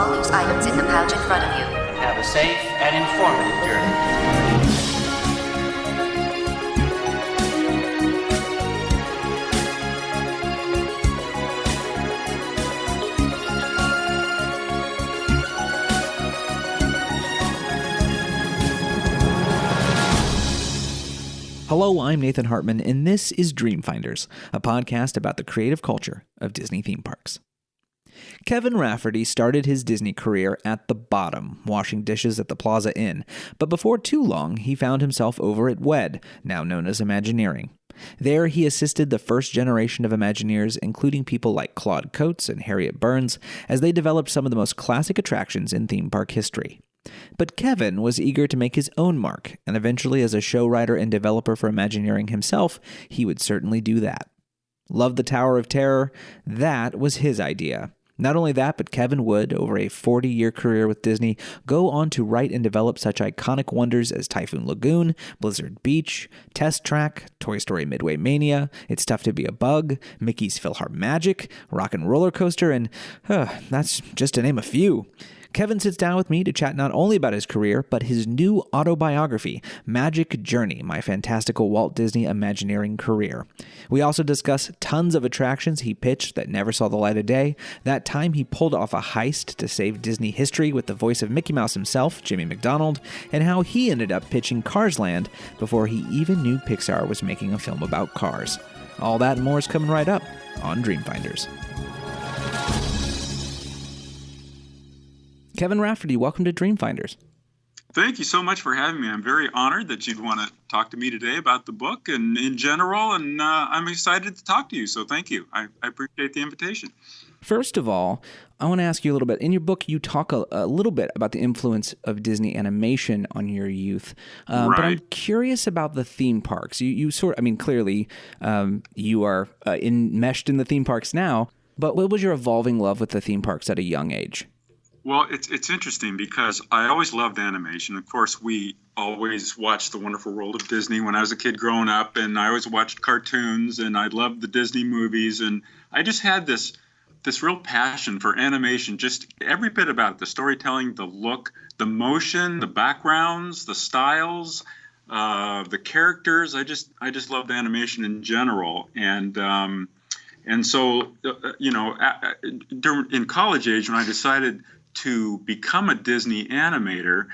all loose items in the pouch in front of you. And have a safe and informative journey. Hello, I'm Nathan Hartman, and this is Dreamfinders, a podcast about the creative culture of Disney theme parks. Kevin Rafferty started his Disney career at the bottom, washing dishes at the Plaza Inn, but before too long, he found himself over at WED, now known as Imagineering. There, he assisted the first generation of Imagineers, including people like Claude Coates and Harriet Burns, as they developed some of the most classic attractions in theme park history. But Kevin was eager to make his own mark, and eventually as a show writer and developer for Imagineering himself, he would certainly do that. Love the Tower of Terror? That was his idea. Not only that, but Kevin would, over a 40-year career with Disney, go on to write and develop such iconic wonders as Typhoon Lagoon, Blizzard Beach, Test Track, Toy Story Midway Mania, It's Tough to Be a Bug, Mickey's Philharmagic, Rockin Roller Coaster, and that's just to name a few. Kevin sits down with me to chat not only about his career, but his new autobiography, Magic Journey, My Fantastical Walt Disney Imagineering Career. We also discuss tons of attractions he pitched that never saw the light of day, that time he pulled off a heist to save Disney history with the voice of Mickey Mouse himself, Jimmy McDonald, and how he ended up pitching Carsland before he even knew Pixar was making a film about cars. All that and more is coming right up on Dreamfinders. Kevin Rafferty, welcome to Dreamfinders. Thank you so much for having me. I'm very honored that you'd want to talk to me today about the book and in general, and I'm excited to talk to you, so thank you. I appreciate the invitation. First of all, I want to ask you a little bit. In your book, you talk a little bit about the influence of Disney animation on your youth, Right. But I'm curious about the theme parks. Clearly, you are enmeshed in the theme parks now, but what was your evolving love with the theme parks at a young age? Well, it's interesting because I always loved animation. Of course, we always watched The Wonderful World of Disney when I was a kid growing up, and I always watched cartoons, and I loved the Disney movies, and I just had this real passion for animation, just every bit about it, the storytelling, the look, the motion, the backgrounds, the styles, the characters. I just loved animation in general, and so in college age when I decided to become a Disney animator.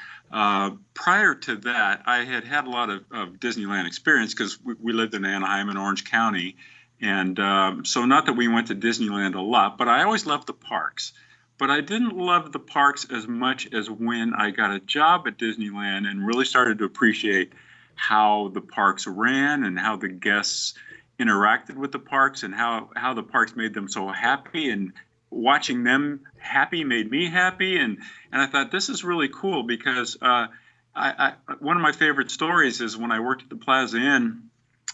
Prior to that, I had a lot of Disneyland experience because we lived in Anaheim and Orange County. And so not that we went to Disneyland a lot, but I always loved the parks. But I didn't love the parks as much as when I got a job at Disneyland and really started to appreciate how the parks ran and how the guests interacted with the parks and how the parks made them so happy, and watching them happy made me happy, and I thought this is really cool because one of my favorite stories is when I worked at the Plaza Inn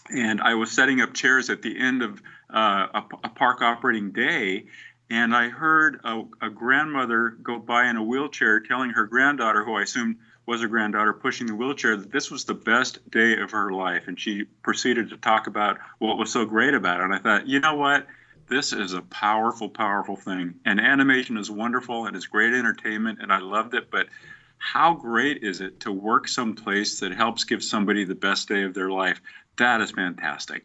and I was setting up chairs at the end of a park operating day, and I heard a grandmother go by in a wheelchair telling her granddaughter, who I assumed was her granddaughter, pushing the wheelchair, that this was the best day of her life, and she proceeded to talk about what was so great about it. And I thought, you know what? This is a powerful, powerful thing. And animation is wonderful and it's great entertainment and I loved it. But how great is it to work someplace that helps give somebody the best day of their life? That is fantastic.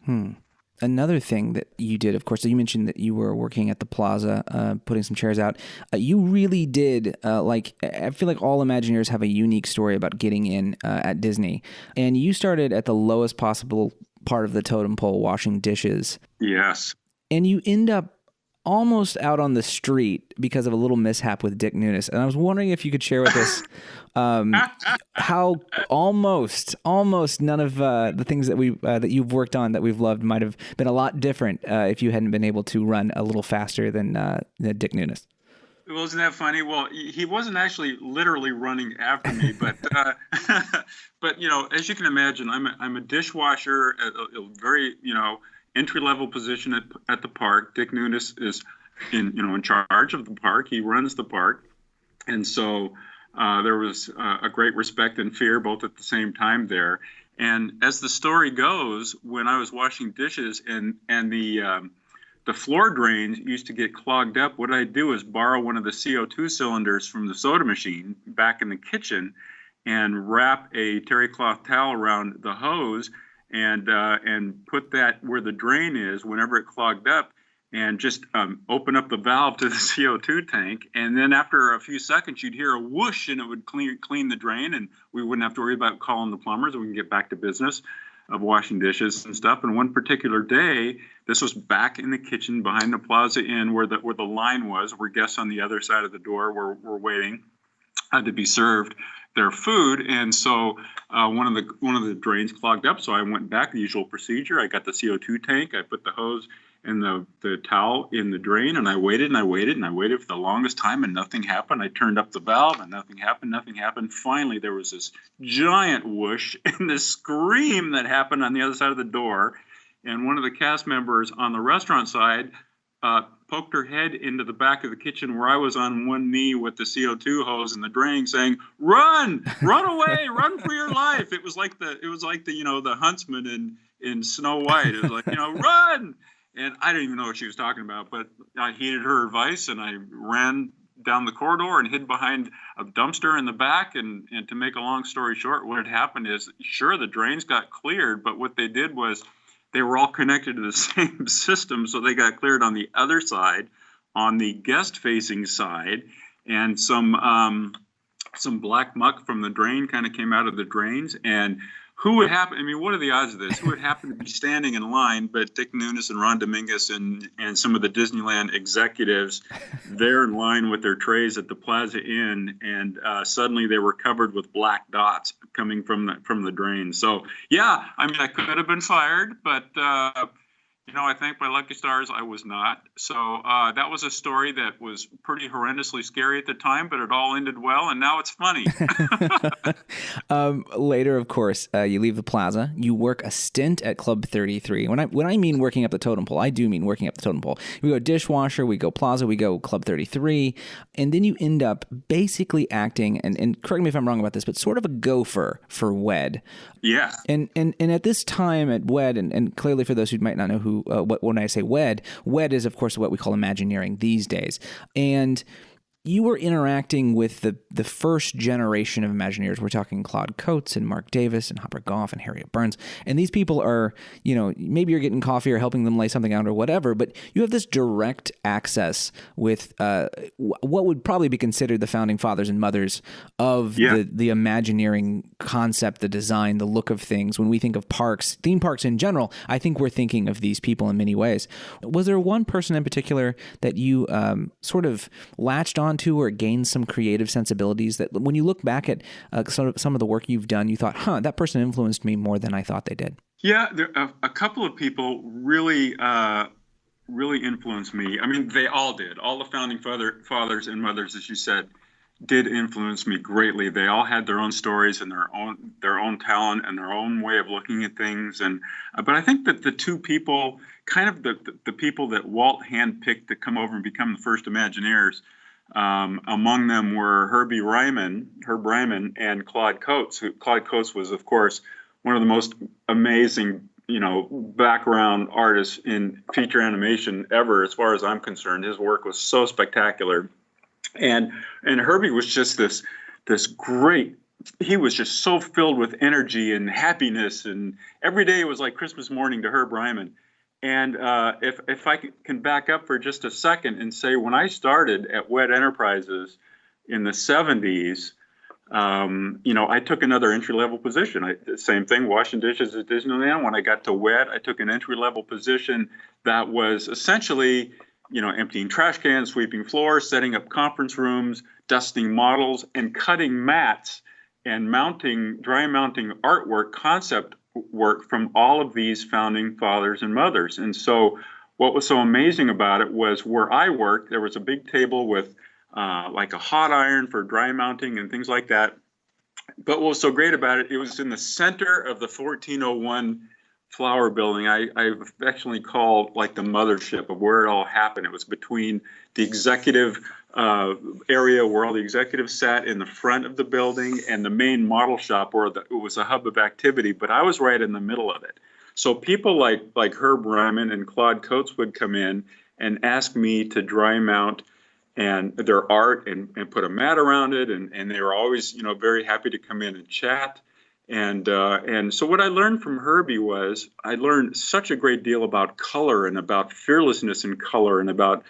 Another thing that you did, of course, you mentioned that you were working at the Plaza, putting some chairs out. You really did, I feel like all Imagineers have a unique story about getting in at Disney. And you started at the lowest possible part of the totem pole, washing dishes. Yes. And you end up almost out on the street because of a little mishap with Dick Nunis. And I was wondering if you could share with us how almost none of the things that you've worked on that we've loved might have been a lot different if you hadn't been able to run a little faster than Dick Nunis. Well, isn't that funny? Well, he wasn't actually literally running after me, but but as you can imagine, I'm a dishwasher at a very entry-level position at the park. Dick Nunis is in charge of the park. He runs the park, and so there was a great respect and fear both at the same time there. And as the story goes, when I was washing dishes and the the floor drains used to get clogged up, what I'd do is borrow one of the CO2 cylinders from the soda machine back in the kitchen and wrap a terry cloth towel around the hose and put that where the drain is whenever it clogged up, and just open up the valve to the CO2 tank. And then after a few seconds, you'd hear a whoosh and it would clean the drain, and we wouldn't have to worry about calling the plumbers, and we can get back to business of washing dishes and stuff. And one particular day, this was back in the kitchen behind the Plaza Inn where the line was, where guests on the other side of the door were waiting to be served their food. And so one of the drains clogged up. So I went back, the usual procedure. I got the CO2 tank. I put the hose and the towel in the drain, and I waited and I waited and I waited for the longest time, and nothing happened. I turned up the valve and nothing happened. Finally, there was this giant whoosh and this scream that happened on the other side of the door. And one of the cast members on the restaurant side poked her head into the back of the kitchen where I was on one knee with the CO2 hose in the drain, saying, "Run away, run for your life." It was like the huntsman in Snow White. It was like, run. And I didn't even know what she was talking about, but I heeded her advice, and I ran down the corridor and hid behind a dumpster in the back. And to make a long story short, what had happened is, sure, the drains got cleared, but what they did was they were all connected to the same system, so they got cleared on the other side, on the guest-facing side, and some black muck from the drain kind of came out of the drains. And who would happen? I mean, what are the odds of this? Who would happen to be standing in line but Dick Nunes and Ron Dominguez and some of the Disneyland executives there in line with their trays at the Plaza Inn, and suddenly they were covered with black dots coming from the drain. So yeah, I mean, I could have been fired, but I thank my lucky stars I was not. So that was a story that was pretty horrendously scary at the time, but it all ended well, and now it's funny. Later, of course, you leave the plaza. You work a stint at Club 33. When I mean working up the totem pole, I do mean working up the totem pole. We go dishwasher, we go plaza, we go Club 33, and then you end up basically acting, and correct me if I'm wrong about this, but sort of a gopher for WED. Yeah. And at this time at WED, and clearly for those who might not know who, when I say WED is, of course, what we call Imagineering these days. And you were interacting with the first generation of Imagineers. We're talking Claude Coates and Mark Davis and Hopper Goff and Harriet Burns. And these people are, maybe you're getting coffee or helping them lay something out or whatever, but you have this direct access with what would probably be considered the founding fathers and mothers of the Imagineering concept, the design, the look of things. When we think of parks, theme parks in general, I think we're thinking of these people in many ways. Was there one person in particular that you sort of latched on to or gain some creative sensibilities that when you look back at some of the work you've done, you thought, that person influenced me more than I thought they did? Yeah, a couple of people really influenced me. I mean, they all did. All the founding fathers and mothers, as you said, did influence me greatly. They all had their own stories and their own talent and their own way of looking at things. But I think that the two people, kind of the people that Walt handpicked to come over and become the first Imagineers, among them were Herb Ryman, and Claude Coates. Claude Coates was, of course, one of the most amazing, background artists in feature animation ever, as far as I'm concerned. His work was so spectacular, and Herbie was just this great. He was just so filled with energy and happiness, and every day it was like Christmas morning to Herb Ryman. And if I can back up for just a second and say, when I started at WED Enterprises in the 70s, I took another entry-level position. Same thing, washing dishes at Disneyland. When I got to WED, I took an entry-level position that was essentially, emptying trash cans, sweeping floors, setting up conference rooms, dusting models, and cutting mats and dry mounting artwork, concept work from all of these founding fathers and mothers. And so what was so amazing about it was where I worked, there was a big table with like a hot iron for dry mounting and things like that. But what was so great about it, it was in the center of the 1401 Flower Building. I've affectionately called like the mothership of where it all happened. It was between the executive area where all the executives sat in the front of the building and the main model shop where it was a hub of activity, but I was right in the middle of it. So people like Herb Ryman and Claude Coates would come in and ask me to dry mount and their art and put a mat around it, and they were always, very happy to come in and chat. And so what I learned from Herbie was I learned such a great deal about color and about fearlessness in color and about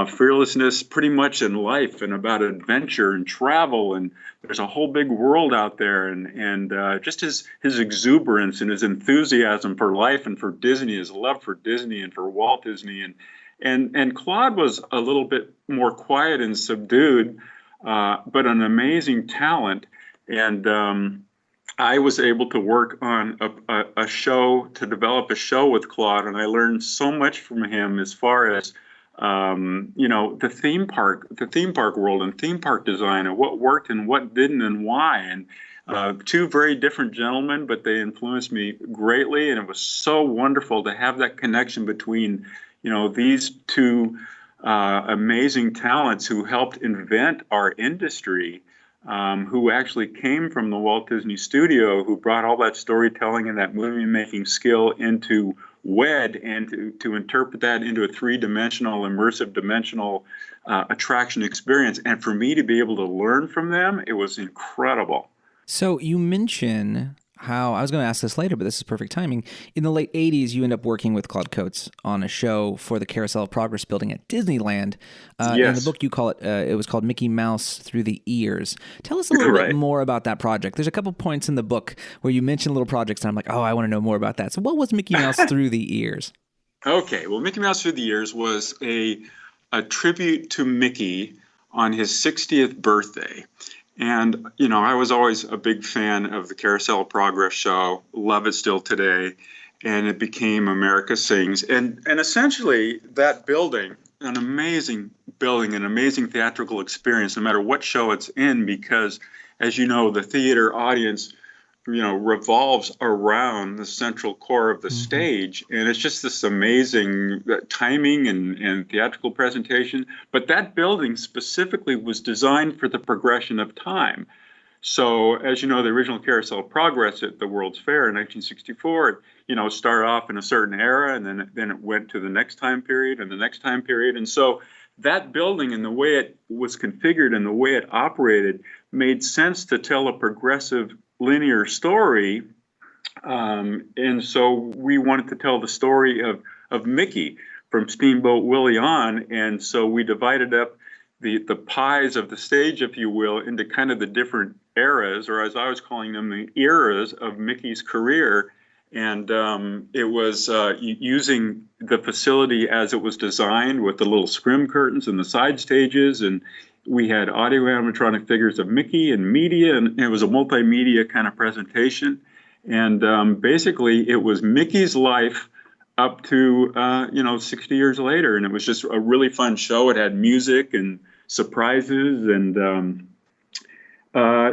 fearlessness pretty much in life and about adventure and travel. And there's a whole big world out there. And just his exuberance and his enthusiasm for life and for Disney, his love for Disney and for Walt Disney. And Claude was a little bit more quiet and subdued, but an amazing talent. And I was able to work on a show, to develop a show with Claude, and I learned so much from him as far as the theme park world and theme park design and what worked and what didn't and why. And two very different gentlemen, but they influenced me greatly, and it was so wonderful to have that connection between these two amazing talents who helped invent our industry. Who actually came from the Walt Disney Studio, who brought all that storytelling and that movie-making skill into WED and to interpret that into a three-dimensional, immersive dimensional attraction experience. And for me to be able to learn from them, it was incredible. So you mention how, I was going to ask this later, but this is perfect timing. In the late 80s, you end up working with Claude Coates on a show for the Carousel of Progress building at Disneyland. Yes. In the book, you call it was called Mickey Mouse Through the Ears. Tell us a little bit more about that project. There's a couple points in the book where you mention little projects, and I'm like, oh, I want to know more about that. So what was Mickey Mouse Through the Ears? Okay, well, Mickey Mouse Through the Ears was a tribute to Mickey on his 60th birthday. And, I was always a big fan of the Carousel of Progress show, love it still today, and it became America Sings. And essentially, that building, an amazing building, an amazing theatrical experience, no matter what show it's in, because, as you know, the theater audience, revolves around the central core of the stage. And it's just this amazing timing and theatrical presentation. But that building specifically was designed for the progression of time. So, as you know, the original Carousel of Progress at the World's Fair in 1964, started off in a certain era, and then it went to the next time period and the next time period. And so that building and the way it was configured and the way it operated made sense to tell a progressive linear story, and so we wanted to tell the story of Mickey from Steamboat Willie on, and so we divided up the pies of the stage, if you will, into kind of the different eras, or as I was calling them, the eras of Mickey's career. And it was using the facility as it was designed with the little scrim curtains and the side stages, and we had audio animatronic figures of Mickey and media, and it was a multimedia kind of presentation. And basically, it was Mickey's life up to 60 years later, and it was just a really fun show. It had music and surprises, and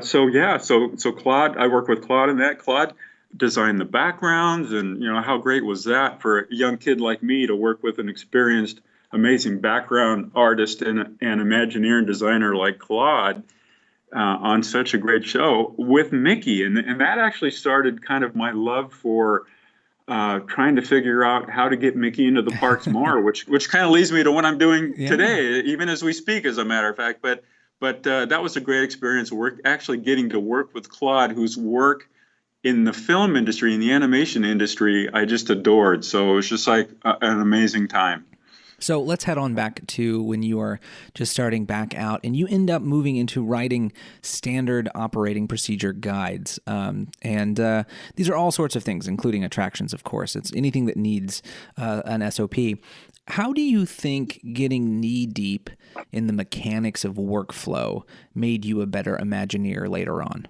so Claude, I worked with Claude in that. Claude designed the backgrounds, and how great was that for a young kid like me to work with an experienced, amazing background artist and Imagineering designer like Claude on such a great show with Mickey. And that actually started kind of my love for trying to figure out how to get Mickey into the parks more, which kind of leads me to what I'm doing today, even as we speak, as a matter of fact. But that was a great experience, actually getting to work with Claude, whose work in the film industry, in the animation industry, I just adored. So it was just like an amazing time. So let's head on back to when you are just starting back out, and you end up moving into writing standard operating procedure guides. And these are all sorts of things, including attractions, of course. It's anything that needs an SOP. How do you think getting knee-deep in the mechanics of workflow made you a better Imagineer later on?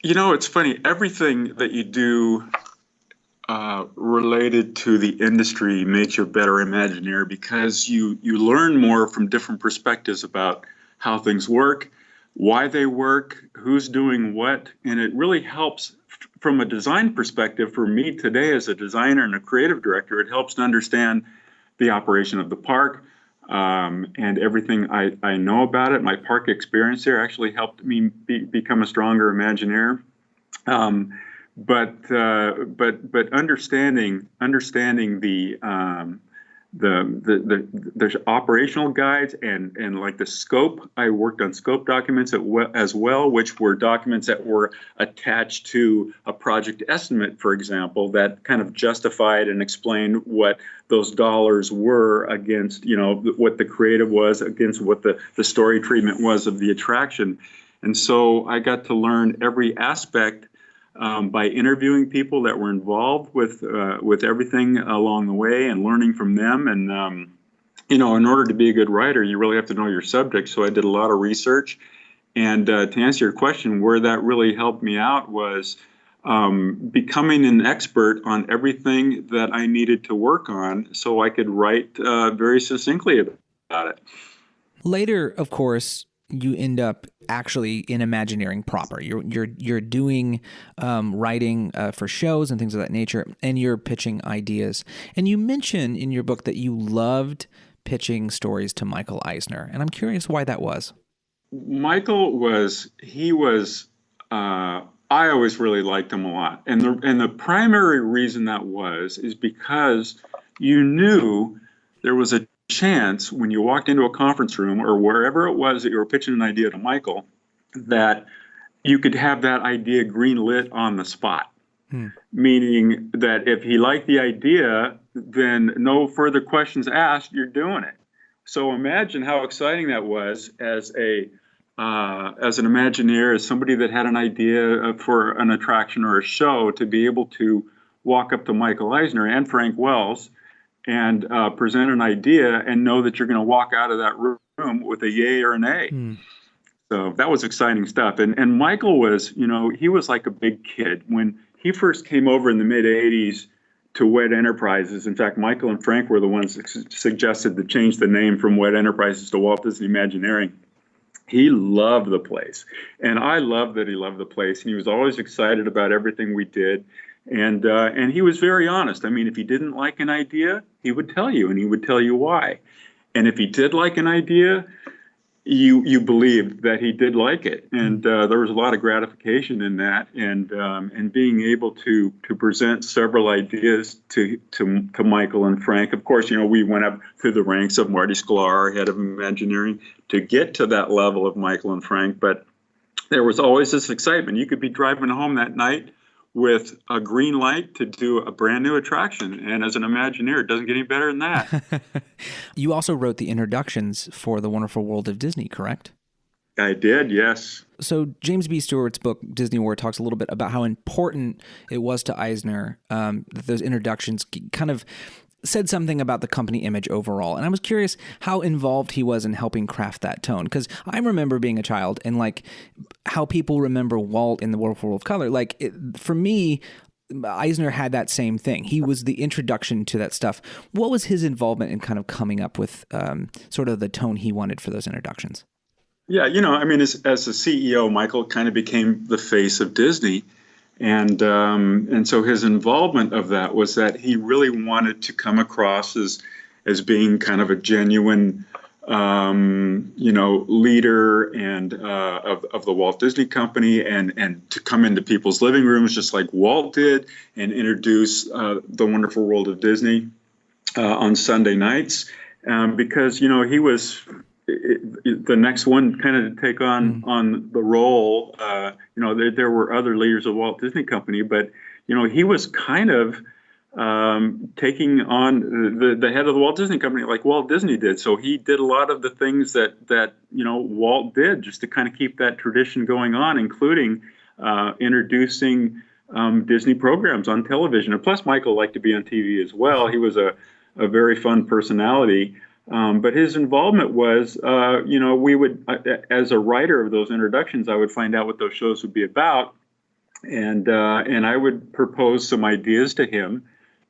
It's funny. Everything that you do related to the industry makes you a better Imagineer, because you learn more from different perspectives about how things work, why they work, who's doing what, and it really helps from a design perspective. For me today as a designer and a creative director, it helps to understand the operation of the park, and everything I know about it. My park experience there actually helped me become a stronger Imagineer. but understanding there's operational guides and like the scope. I worked on scope documents as well, which were documents that were attached to a project estimate, for example, that kind of justified and explained what those dollars were against, what the creative was against what the story treatment was of the attraction. And so I got to learn every aspect by interviewing people that were involved with everything along the way and learning from them. And, in order to be a good writer, you really have to know your subject. So I did a lot of research. And to answer your question, where that really helped me out was becoming an expert on everything that I needed to work on so I could write very succinctly about it. Later, of course, you end up actually in Imagineering proper. You're doing writing for shows and things of that nature, and you're pitching ideas. And you mention in your book that you loved pitching stories to Michael Eisner, and I'm curious why that was. Michael I always really liked him a lot, and the primary reason that is because you knew there was a chance when you walked into a conference room or wherever it was that you were pitching an idea to Michael that you could have that idea green-lit on the spot. Meaning that if he liked the idea, then no further questions asked, you're doing it. So imagine how exciting that was as an Imagineer, as somebody that had an idea for an attraction or a show, to be able to walk up to Michael Eisner and Frank Wells and present an idea and know that you're going to walk out of that room with a yay or an A. So that was exciting stuff. And Michael was, he was like a big kid. When he first came over in the mid-'80s to Wet Enterprises, in fact, Michael and Frank were the ones that suggested to change the name from Wet Enterprises to Walt Disney Imagineering. He loved the place. And I loved that he loved the place. And he was always excited about everything we did. And he was very honest. I mean, if he didn't like an idea, he would tell you, and he would tell you why. And if he did like an idea, you believed that he did like it. And there was a lot of gratification in that. And being able to present several ideas to Michael and Frank. Of course, we went up through the ranks of Marty Sklar, head of Imagineering, to get to that level of Michael and Frank. But there was always this excitement. You could be driving home that night with a green light to do a brand new attraction. And as an Imagineer, it doesn't get any better than that. You also wrote the introductions for The Wonderful World of Disney, correct? I did, yes. So James B. Stewart's book, Disney War, talks a little bit about how important it was to Eisner that those introductions kind of said something about the company image overall. And I was curious how involved he was in helping craft that tone. Because I remember being a child and like how people remember Walt in The Wonderful World of Color. For me, Eisner had that same thing. He was the introduction to that stuff. What was his involvement in kind of coming up with sort of the tone he wanted for those introductions? Yeah, as a CEO, Michael kind of became the face of Disney. And so his involvement of that was that he really wanted to come across as being kind of a genuine, leader and of the Walt Disney Company, and to come into people's living rooms just like Walt did and introduce The Wonderful World of Disney on Sunday nights, because he was the next one kind of to take on the role. There were other leaders of Walt Disney Company, but he was kind of taking on the head of the Walt Disney Company like Walt Disney did. So he did a lot of the things that Walt did just to kind of keep that tradition going on, including introducing Disney programs on television. And plus, Michael liked to be on TV as well. He was a very fun personality. But his involvement was, we would, as a writer of those introductions, I would find out what those shows would be about, and I would propose some ideas to him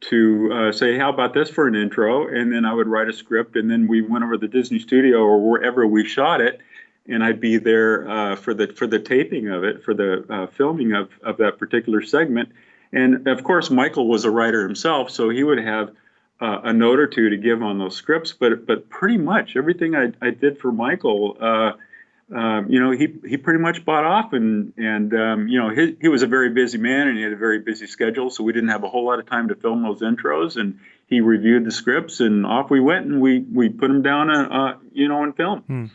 to say, how about this for an intro? And then I would write a script, and then we went over to the Disney studio or wherever we shot it, and I'd be there for the taping of it, for the filming of that particular segment. And of course, Michael was a writer himself, so he would have a note or two to give on those scripts, but pretty much everything I did for Michael he pretty much bought off, and he was a very busy man, and he had a very busy schedule, so we didn't have a whole lot of time to film those intros. And he reviewed the scripts, and off we went, and we put them down, in film.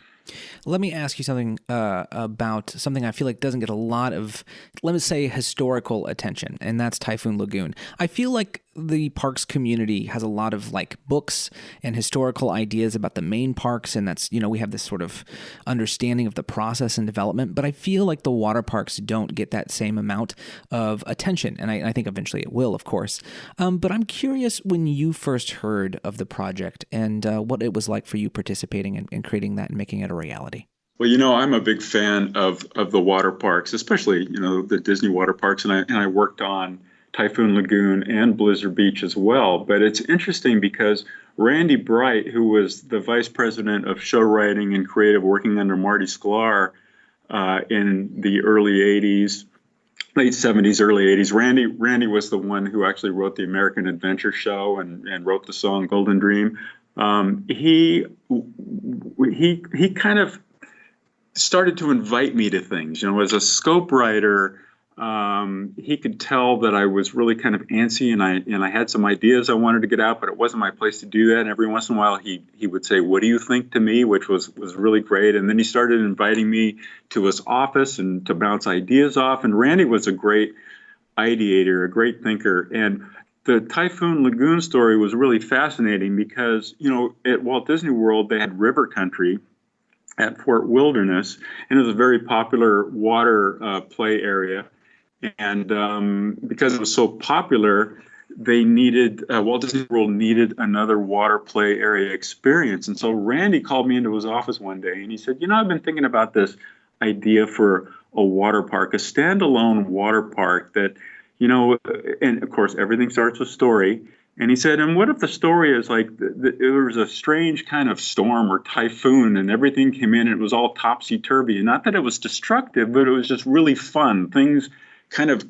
Let me ask you something about something I feel like doesn't get a lot of, let me say, historical attention, and that's Typhoon Lagoon. I feel like the parks community has a lot of like books and historical ideas about the main parks, and that's, we have this sort of understanding of the process and development, but I feel like the water parks don't get that same amount of attention, and I think eventually it will, of course. But I'm curious when you first heard of the project and what it was like for you participating and creating that and making it a reality. Well, I'm a big fan of the water parks, especially, the Disney water parks, and I worked on Typhoon Lagoon and Blizzard Beach as well. But it's interesting because Randy Bright, who was the vice president of show writing and creative working under Marty Sklar in the early 80s, late 70s, early 80s, Randy was the one who actually wrote the American Adventure Show and wrote the song Golden Dream. He kind of started to invite me to things. As a scope writer, he could tell that I was really kind of antsy, and I had some ideas I wanted to get out, but it wasn't my place to do that. And every once in a while, he would say, "What do you think?" to me, which was really great. And then he started inviting me to his office and to bounce ideas off. And Randy was a great ideator, a great thinker. And the Typhoon Lagoon story was really fascinating because, at Walt Disney World, they had river country at Fort Wilderness, and it was a very popular water play area. And because it was so popular, they needed, Walt Disney World needed another water play area experience. And so Randy called me into his office one day, and he said, I've been thinking about this idea for a water park, a standalone water park that, and of course, everything starts with story. And he said, and what if the story is like it was a strange kind of storm or typhoon, and everything came in and it was all topsy-turvy. And not that it was destructive, but it was just really fun. Things kind of,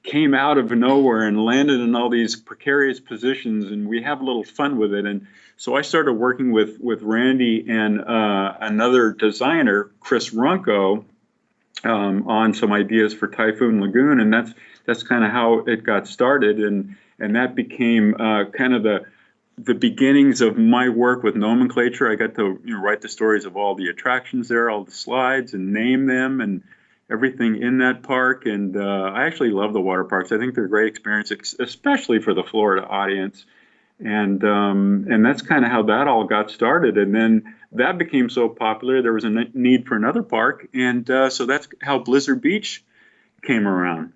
came out of nowhere and landed in all these precarious positions, and we have a little fun with it. And so I started working with Randy and another designer, Chris Runco, on some ideas for Typhoon Lagoon. And that's kind of how it got started. And that became kind of the beginnings of my work with nomenclature. I got to write the stories of all the attractions there, all the slides, and name them and everything in that park. And I actually love the water parks. I think they're a great experience, especially for the Florida audience. And that's kind of how that all got started. And then that became so popular, there was a need for another park. And so that's how Blizzard Beach came around.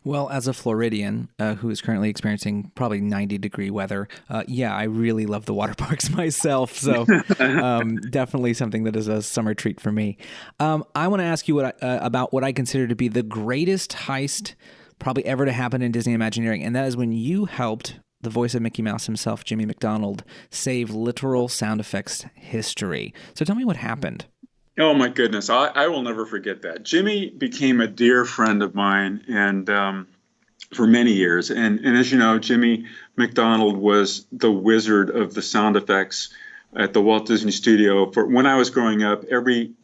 Well, as a Floridian who is currently experiencing probably 90-degree weather, I really love the water parks myself. So definitely something that is a summer treat for me. I want to ask you about what I consider to be the greatest heist probably ever to happen in Disney Imagineering, and that is when you helped the voice of Mickey Mouse himself, Jimmy McDonald, save literal sound effects history. So tell me what happened. Oh, my goodness. I will never forget that. Jimmy became a dear friend of mine and for many years. And as you know, Jimmy McDonald was the wizard of the sound effects at the Walt Disney Studio. For when I was growing up, every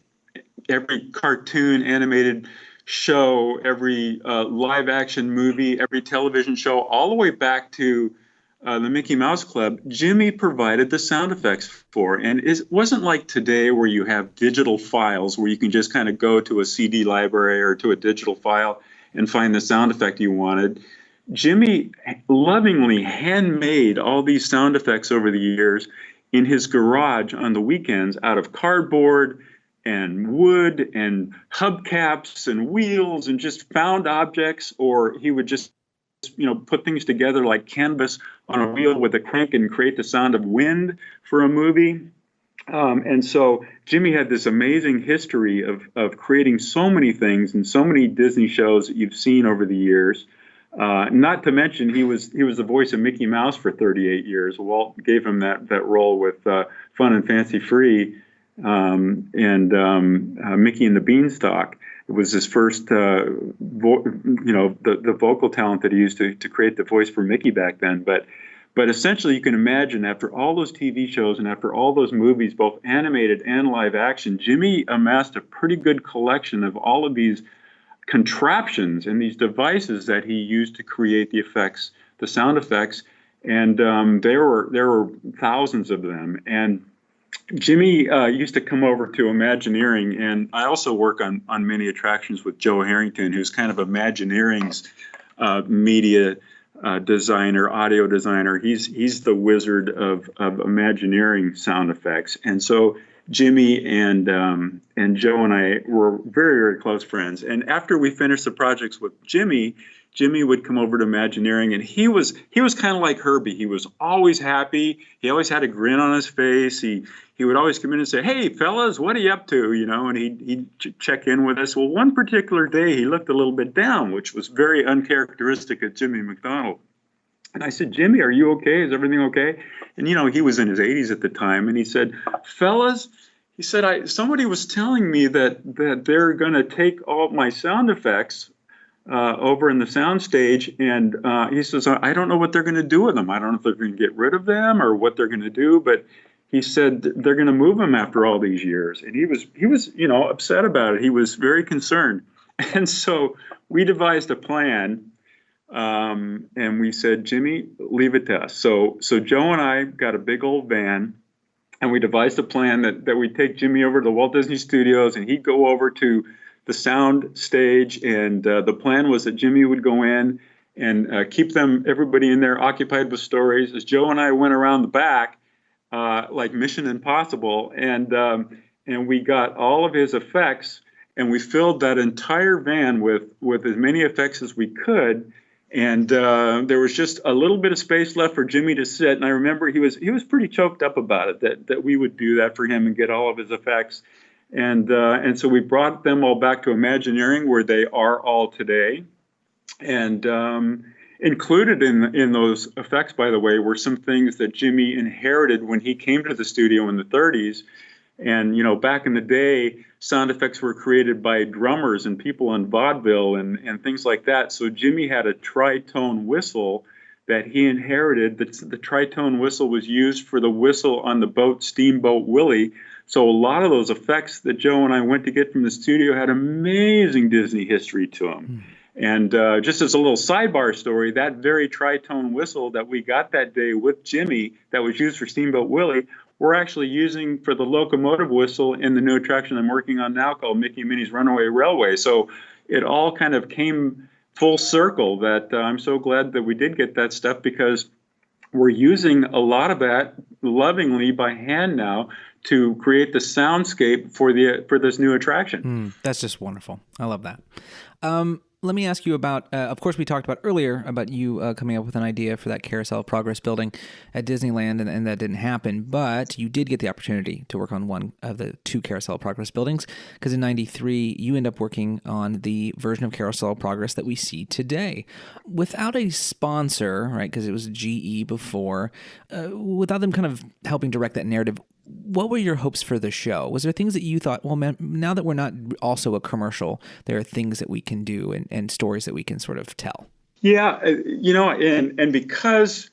cartoon animated show, every live action movie, every television show, all the way back to the Mickey Mouse Club, Jimmy provided the sound effects for. And it wasn't like today where you have digital files where you can just kind of go to a CD library or to a digital file and find the sound effect you wanted. Jimmy lovingly handmade all these sound effects over the years in his garage on the weekends out of cardboard and wood and hubcaps and wheels and just found objects, or he would just put things together like canvas on a wheel with a crank and create the sound of wind for a movie. And so Jimmy had this amazing history of creating so many things and so many Disney shows that you've seen over the years. Not to mention he was the voice of Mickey Mouse for 38 years. Walt gave him that role with Fun and Fancy Free and Mickey and the Beanstalk. It was his first, the vocal talent that he used to create the voice for Mickey back then. But But essentially, you can imagine after all those TV shows and after all those movies, both animated and live action, Jimmy amassed a pretty good collection of all of these contraptions and these devices that he used to create the effects, the sound effects, and there were thousands of them. And Jimmy used to come over to Imagineering, and I also work on many attractions with Joe Harrington, who's kind of Imagineering's media designer, audio designer. He's the wizard of Imagineering sound effects, and so Jimmy and Joe and I were very, very close friends. And after we finished the projects with Jimmy would come over to Imagineering, and he was kind of like Herbie. He was always happy. He always had a grin on his face. He would always come in and say, "Hey, fellas, what are you up to?" And he'd check in with us. Well, one particular day he looked a little bit down, which was very uncharacteristic of Jimmy McDonald. And I said, "Jimmy, are you okay? Is everything okay?" And he was in his 80s at the time, and he said, "Fellas," he said, "somebody was telling me that they're going to take all my sound effects over in the sound stage, and he says, I don't know what they're going to do with them. I don't know if they're going to get rid of them or what they're going to do, but he said they're going to move them after all these years." And he was upset about it. He was very concerned. And so we devised a plan, and we said, "Jimmy, leave it to us." So Joe and I got a big old van, and we devised a plan that we'd take Jimmy over to the Walt Disney Studios, and he'd go over to the sound stage, and the plan was that Jimmy would go in and keep everybody in there occupied with stories, as Joe and I went around the back like Mission Impossible, and we got all of his effects, and we filled that entire van with as many effects as we could. And there was just a little bit of space left for Jimmy to sit, and I remember he was pretty choked up about it that we would do that for him and get all of his effects. And so we brought them all back to Imagineering, where they are all today. And included in those effects, by the way, were some things that Jimmy inherited when he came to the studio in the 30s. And, back in the day, sound effects were created by drummers and people on vaudeville and things like that. So Jimmy had a tritone whistle that he inherited. The tritone whistle was used for the whistle on the boat Steamboat Willie. So a lot of those effects that Joe and I went to get from the studio had amazing Disney history to them. And just as a little sidebar story, that very tritone whistle that we got that day with Jimmy that was used for Steamboat Willie, we're actually using for the locomotive whistle in the new attraction I'm working on now called Mickey and Minnie's Runaway Railway. So it all kind of came full circle that I'm so glad that we did get that stuff, because we're using a lot of that lovingly by hand now to create the soundscape for this new attraction. That's just wonderful. I love that. Let me ask you about, of course, we talked about earlier about you coming up with an idea for that Carousel Progress building at Disneyland, and that didn't happen, but you did get the opportunity to work on one of the two Carousel Progress buildings, because in 93, you end up working on the version of Carousel Progress that we see today. Without a sponsor, right, because it was GE before, without them kind of helping direct that narrative, what were your hopes for the show? Was there things that you thought, well, man, now that we're not also a commercial, there are things that we can do and stories that we can sort of tell? Yeah, and because,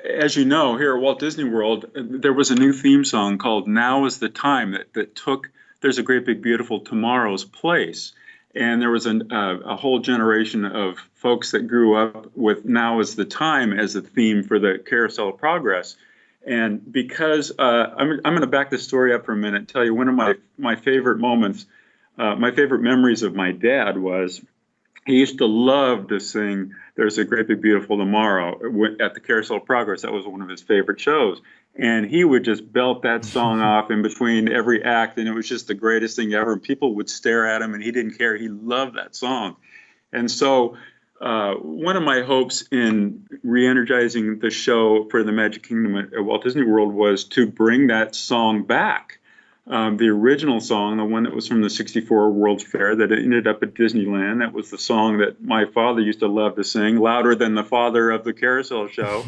as you know, here at Walt Disney World, there was a new theme song called "Now Is the Time" that took There's a Great Big Beautiful Tomorrow's place. And there was a whole generation of folks that grew up with "Now Is the Time" as a theme for the Carousel of Progress. And because I'm going to back this story up for a minute and tell you one of my favorite moments, my favorite memories of my dad was he used to love to sing "There's a Great Big Beautiful Tomorrow" at the Carousel of Progress. That was one of his favorite shows. And he would just belt that song off in between every act, and it was just the greatest thing ever. And people would stare at him, and he didn't care. He loved that song. And so one of my hopes in re-energizing the show for the Magic Kingdom at Walt Disney World was to bring that song back. The original song, the one that was from the 64 World's Fair that ended up at Disneyland, that was the song that my father used to love to sing, louder than the father of the Carousel show.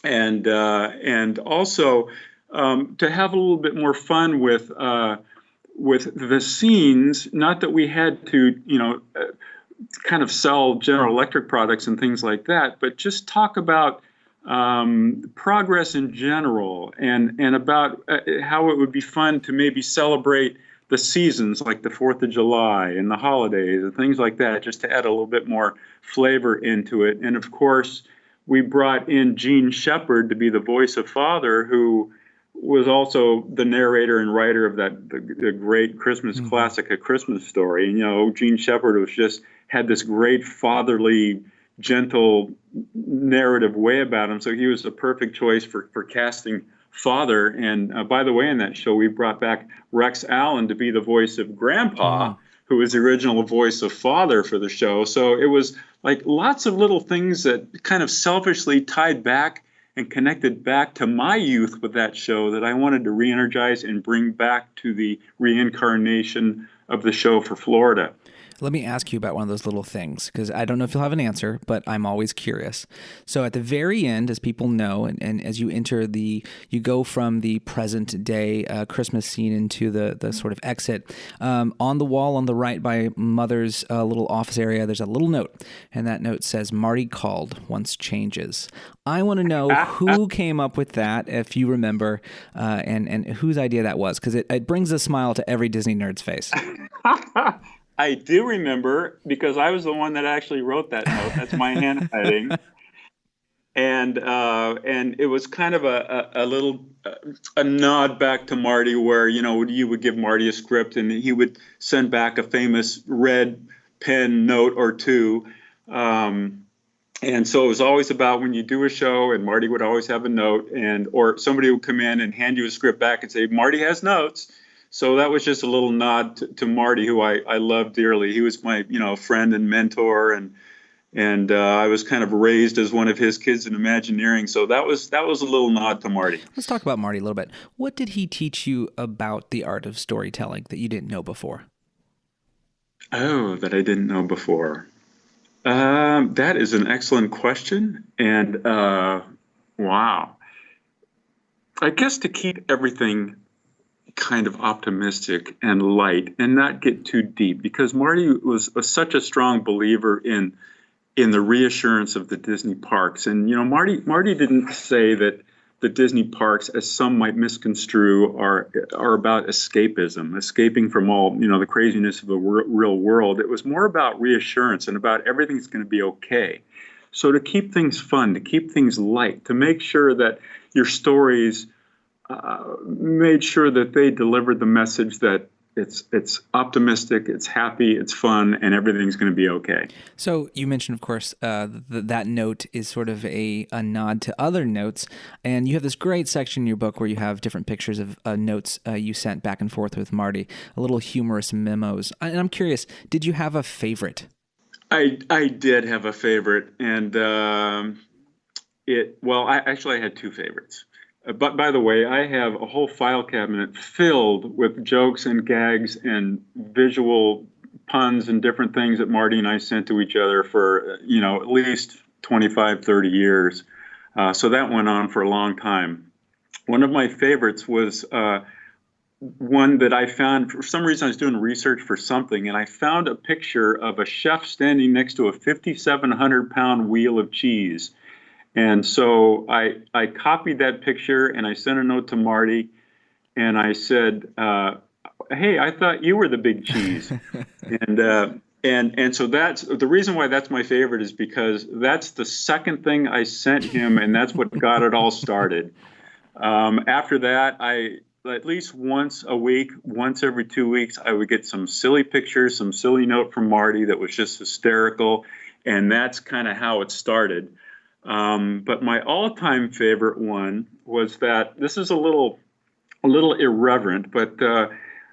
And also to have a little bit more fun with the scenes, not that we had to, kind of sell General Electric products and things like that, but just talk about progress in general, and about how it would be fun to maybe celebrate the seasons like the 4th of July and the holidays and things like that, just to add a little bit more flavor into it. And of course, we brought in Gene Shepard to be the voice of Father, who was also the narrator and writer of the great Christmas classic, A Christmas Story. And, Gene Shepard had this great fatherly, gentle narrative way about him. So he was the perfect choice for casting Father. And by the way, in that show, we brought back Rex Allen to be the voice of Grandpa, who was the original voice of Father for the show. So it was like lots of little things that kind of selfishly tied back and connected back to my youth with that show that I wanted to re-energize and bring back to the reincarnation of the show for Florida. Let me ask you about one of those little things, because I don't know if you'll have an answer, but I'm always curious. So at the very end, as people know, and as you enter you go from the present day Christmas scene into the sort of exit, on the wall on the right by Mother's little office area, there's a little note, and that note says, "Marty called, once changes." I want to know who came up with that, if you remember, and whose idea that was, because it brings a smile to every Disney nerd's face. I do remember, because I was the one that actually wrote that note. That's my handwriting. And it was kind of a little nod back to Marty, where, you would give Marty a script and he would send back a famous red pen note or two. And so it was always about when you do a show, and Marty would always have a note, or somebody would come in and hand you a script back and say, "Marty has notes." So that was just a little nod to Marty, who I love dearly. He was my, friend and mentor, and I was kind of raised as one of his kids in Imagineering. So that was a little nod to Marty. Let's talk about Marty a little bit. What did he teach you about the art of storytelling that you didn't know before? Oh, that I didn't know before. That is an excellent question. And wow. I guess to keep everything kind of optimistic and light and not get too deep, because Marty was such a strong believer in the reassurance of the Disney parks. And Marty didn't say that the Disney parks, as some might misconstrue, are about escapism, escaping from all the craziness of the real world. It was more about reassurance and about everything's going to be okay. So to keep things fun, to keep things light, to make sure that your stories made sure that they delivered the message that it's optimistic, it's happy, it's fun, and everything's going to be okay. So you mentioned, of course, that note is sort of a nod to other notes, and you have this great section in your book where you have different pictures of notes you sent back and forth with Marty, a little humorous memos. And I'm curious, did you have a favorite? I did have a favorite, and I had two favorites. But by the way, I have a whole file cabinet filled with jokes and gags and visual puns and different things that Marty and I sent to each other for, at least 25, 30 years. So that went on for a long time. One of my favorites was one that I found. For some reason, I was doing research for something, and I found a picture of a chef standing next to a 5,700-pound wheel of cheese. And so I copied that picture and I sent a note to Marty, and I said, "Hey, I thought you were the big cheese." and so that's the reason why that's my favorite, is because that's the second thing I sent him, and that's what got it all started. After that, I at least once a week, once every 2 weeks, I would get some silly pictures, some silly note from Marty that was just hysterical, and that's kind of how it started. But my all-time favorite one was that this is a little irreverent, but I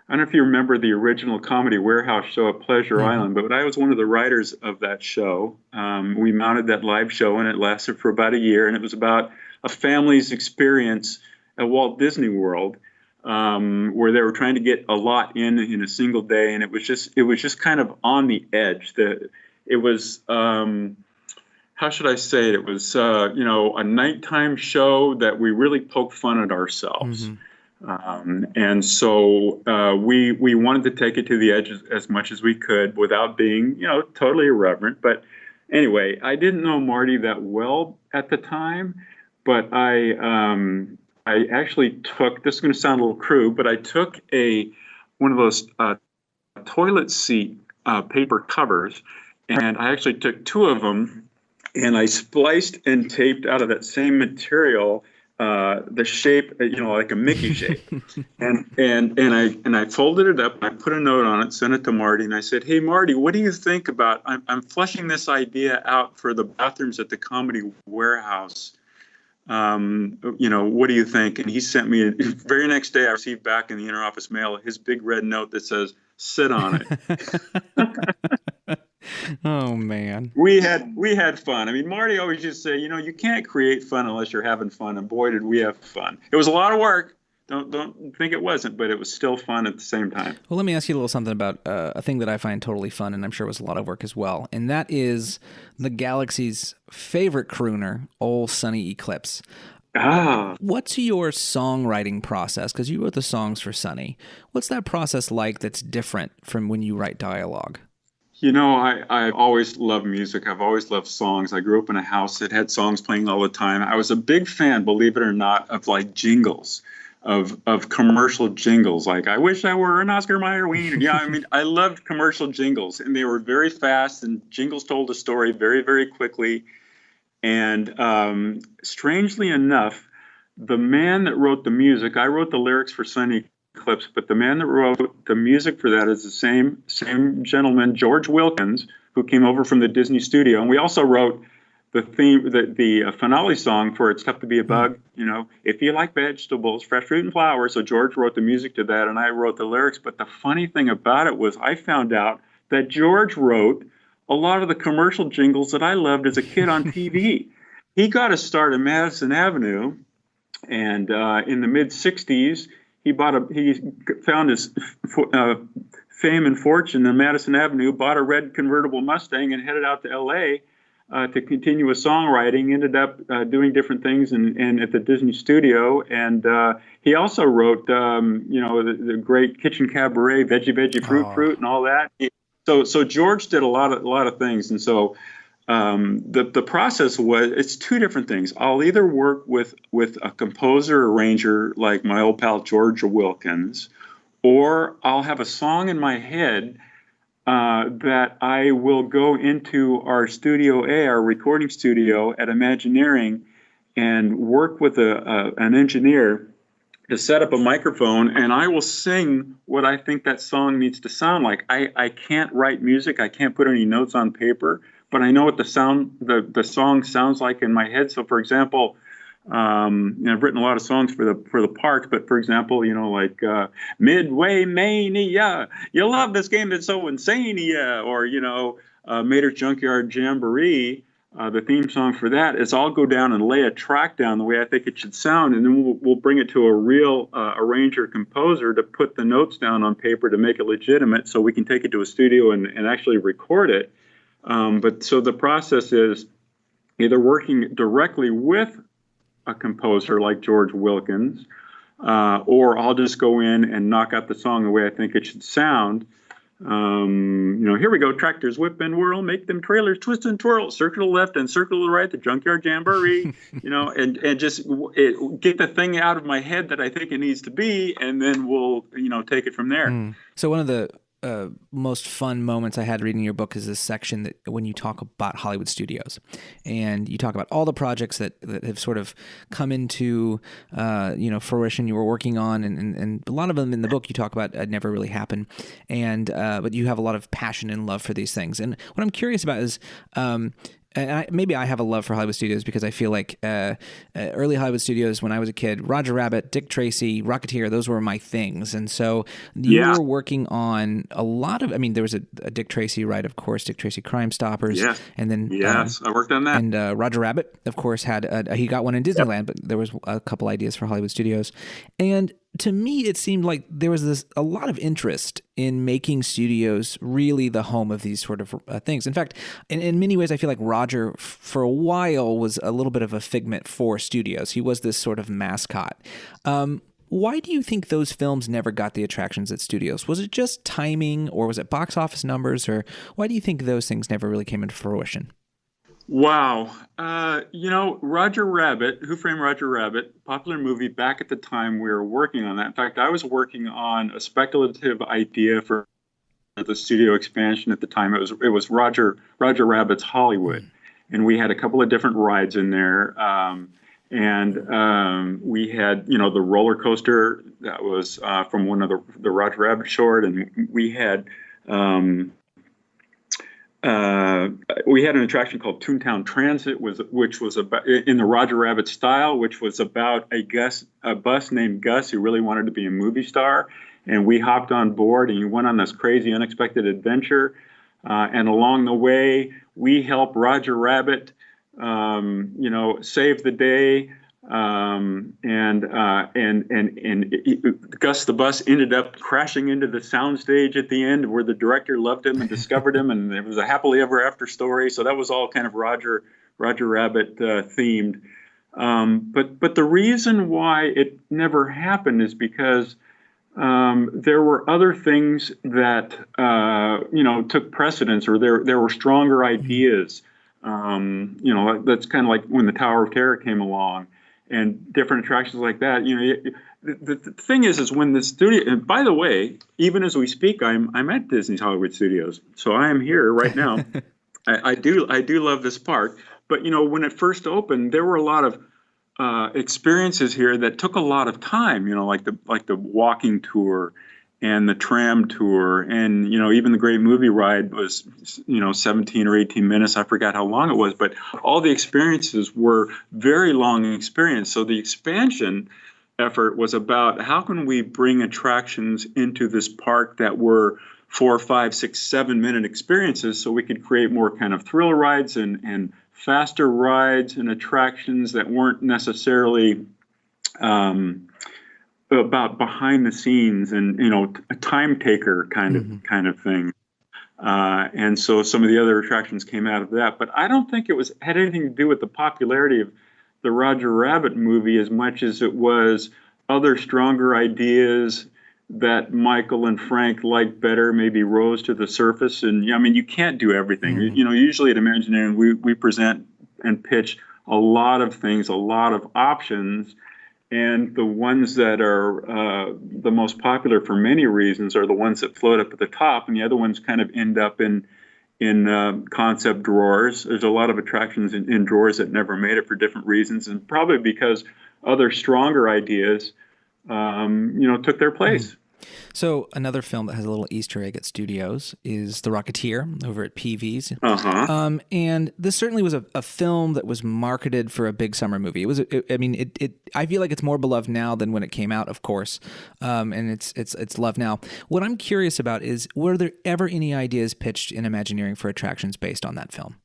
don't know if you remember the original Comedy Warehouse show at Pleasure Island, but I was one of the writers of that show. We mounted that live show, and it lasted for about a year, and it was about a family's experience at Walt Disney World, where they were trying to get a lot in a single day, and it was just kind of on the edge. It was how should I say it? It was, a nighttime show that we really poked fun at ourselves. And so we wanted to take it to the edge as much as we could without being, totally irreverent. But anyway, I didn't know Marty that well at the time, but I actually took, this is going to sound a little crude, but I took one of those toilet seat paper covers, and I actually took two of them, and I spliced and taped out of that same material the shape, like a Mickey shape, and I folded it up. I put a note on it, sent it to Marty, and I said, "Hey, Marty, what do you think about? I'm fleshing this idea out for the bathrooms at the Comedy Warehouse. What do you think?" And he sent me very next day. I received back in the interoffice mail his big red note that says, "Sit on it." Oh man, we had fun. I mean, Marty always used to say, you can't create fun unless you're having fun, and boy, did we have fun. It was a lot of work. Don't think it wasn't, but it was still fun at the same time. Well, let me ask you a little something about a thing that I find totally fun, and I'm sure it was a lot of work as well, and that is the galaxy's favorite crooner, Ol' Sunny Eclipse. What's your songwriting process? Because you wrote the songs for Sunny. What's that process like that's different from when you write dialogue? I always loved music. I've always loved songs. I grew up in a house that had songs playing all the time. I was a big fan, believe it or not, of like jingles, of commercial jingles. Like, I wish I were an Oscar Mayer wiener. Yeah, I mean, I loved commercial jingles, and they were very fast, and jingles told a story very, very quickly. And strangely enough, the man that wrote the music, I wrote the lyrics for Sunny Eclipse, but the man that wrote the music for that is the same gentleman, George Wilkins, who came over from the Disney studio. And we also wrote the theme, the finale song for It's Tough to Be a Bug, if you like vegetables, fresh fruit and flowers. So George wrote the music to that, and I wrote the lyrics. But the funny thing about it was I found out that George wrote a lot of the commercial jingles that I loved as a kid on TV. He got a start at Madison Avenue, and in the mid-'60s, he found his fame and fortune in Madison Avenue, bought a red convertible Mustang, and headed out to L.A. To continue his songwriting. Ended up doing different things and at the Disney studio, and he also wrote, the great Kitchen Cabaret, Veggie Fruit, and all that. So George did a lot of things, and so the process was, it's two different things. I'll either work with a composer, arranger like my old pal George Wilkins, or I'll have a song in my head that I will go into our Studio A, our recording studio at Imagineering, and work with an engineer to set up a microphone, and I will sing what I think that song needs to sound like. I can't write music. I can't put any notes on paper, but I know what the song sounds like in my head. So, for example, I've written a lot of songs for the parks, but for example, like Midway Mania, you love this game, it's so insane, yeah, or Mater's Junkyard Jamboree. The theme song for that is I'll go down and lay a track down the way I think it should sound, and then we'll bring it to a real arranger composer to put the notes down on paper to make it legitimate, so we can take it to a studio and actually record it. But so the process is either working directly with a composer like George Wilkins, or I'll just go in and knock out the song the way I think it should sound. Here we go. Tractors whip and whirl, make them trailers twist and twirl, circle to the left and circle to the right, the Junkyard Jamboree, and just get the thing out of my head that I think it needs to be, and then we'll, take it from there. So one of the most fun moments I had reading your book is this section that when you talk about Hollywood studios, and you talk about all the projects that have sort of come into fruition you were working on, and a lot of them in the book you talk about never really happened, and but you have a lot of passion and love for these things. And what I'm curious about is and maybe I have a love for Hollywood studios because I feel like early Hollywood studios, when I was a kid, Roger Rabbit, Dick Tracy, Rocketeer, those were my things. And so you were working on a lot of, there was a Dick Tracy, right, of course, Dick Tracy Crime Stoppers. Yeah. And then I worked on that. And Roger Rabbit, of course, had he got one in Disneyland, but there was a couple ideas for Hollywood studios. And to me, it seemed like there was a lot of interest in making studios really the home of these sort of things. In fact, in many ways, I feel like Roger, for a while, was a little bit of a figment for studios. He was this sort of mascot. Why do you think those films never got the attractions at studios? Was it just timing, or was it box office numbers, or why do you think those things never really came into fruition? Wow. Roger Rabbit, Who Framed Roger Rabbit, popular movie back at the time we were working on that. In fact, I was working on a speculative idea for the studio expansion at the time. It was Roger Rabbit's Hollywood. And we had a couple of different rides in there. We had, the roller coaster that was from one of the Roger Rabbit short. And we had an attraction called Toontown Transit, which was about, in the Roger Rabbit style, which was about a bus named Gus who really wanted to be a movie star. And we hopped on board and he went on this crazy, unexpected adventure. And along the way, we helped Roger Rabbit, save the day. Gus the bus ended up crashing into the soundstage at the end, where the director loved him and discovered him, and it was a happily ever after story. So that was all kind of Roger Rabbit themed. But the reason why it never happened is because there were other things that took precedence, or there were stronger ideas. That's kind of like when the Tower of Terror came along, and different attractions like that. The thing is when the studio. And by the way, even as we speak, I'm at Disney's Hollywood Studios, so I am here right now. I do love this park, but when it first opened, there were a lot of experiences here that took a lot of time. Like the walking tour and the tram tour, and even the Great Movie Ride was 17 or 18 minutes. I forgot how long it was, but all the experiences were very long experience. So the expansion effort was about how can we bring attractions into this park that were 4, 5, 6, 7 minute experiences, so we could create more kind of thrill rides and faster rides and attractions that weren't necessarily about behind the scenes and a time taker kind of thing. And so some of the other attractions came out of that, but I don't think it had anything to do with the popularity of the Roger Rabbit movie as much as it was other stronger ideas that Michael and Frank liked better, maybe rose to the surface. And you can't do everything. Usually at Imagineering, we present and pitch a lot of things, a lot of options. And the ones that are the most popular for many reasons are the ones that float up at the top, and the other ones kind of end up in concept drawers. There's a lot of attractions in drawers that never made it for different reasons, and probably because other stronger ideas, took their place. So another film that has a little Easter egg at studios is The Rocketeer over at PV's. And this certainly was a film that was marketed for a big summer movie. I feel like it's more beloved now than when it came out, of course. And it's loved now. What I'm curious about is, were there ever any ideas pitched in Imagineering for attractions based on that film?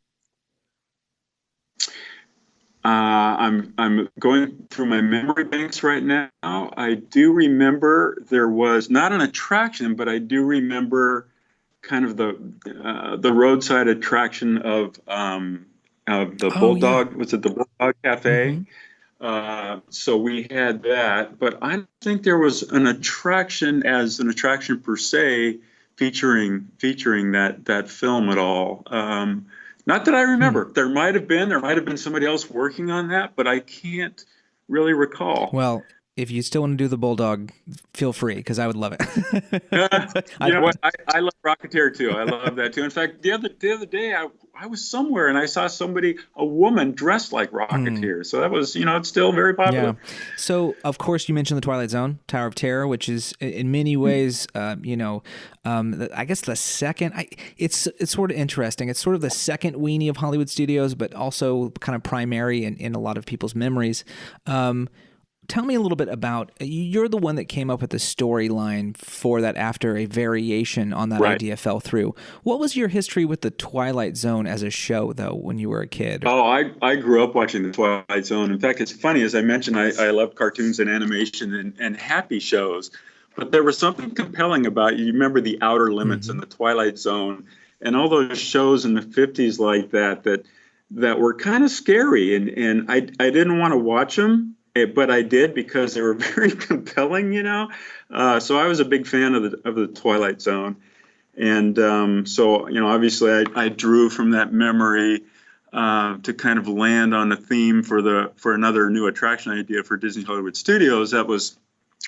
I'm going through my memory banks right now. I do remember there was not an attraction, but I do remember kind of the roadside attraction of the Bulldog. Yeah. Was it the Bulldog Cafe? So we had that, but I don't think there was an attraction per se featuring that film at all. Not that I remember. There might have been somebody else working on that, but I can't really recall. Well, if you still want to do the Bulldog, feel free, because I would love it. You know what? I love Rocketeer too. I love that too. In fact, the other day I was somewhere and I saw a woman dressed like Rocketeer. So that was, it's still very popular. Yeah. So of course you mentioned the Twilight Zone, Tower of Terror, which is in many ways, I guess the second. It's sort of interesting. It's sort of the second weenie of Hollywood studios, but also kind of primary in a lot of people's memories. Tell me a little bit about, you're the one that came up with the storyline for that after a variation on that idea fell through. What was your history with the Twilight Zone as a show, though, when you were a kid? Oh, I grew up watching the Twilight Zone. In fact, it's funny, as I mentioned, I love cartoons and animation and happy shows. But there was something compelling about, you remember The Outer Limits and the Twilight Zone and all those shows in the 50s like that were kind of scary. And I didn't want to watch them. but I did because they were very compelling, So I was a big fan of the Twilight Zone, and so obviously I drew from that memory to kind of land on a theme for another new attraction idea for Disney Hollywood Studios that was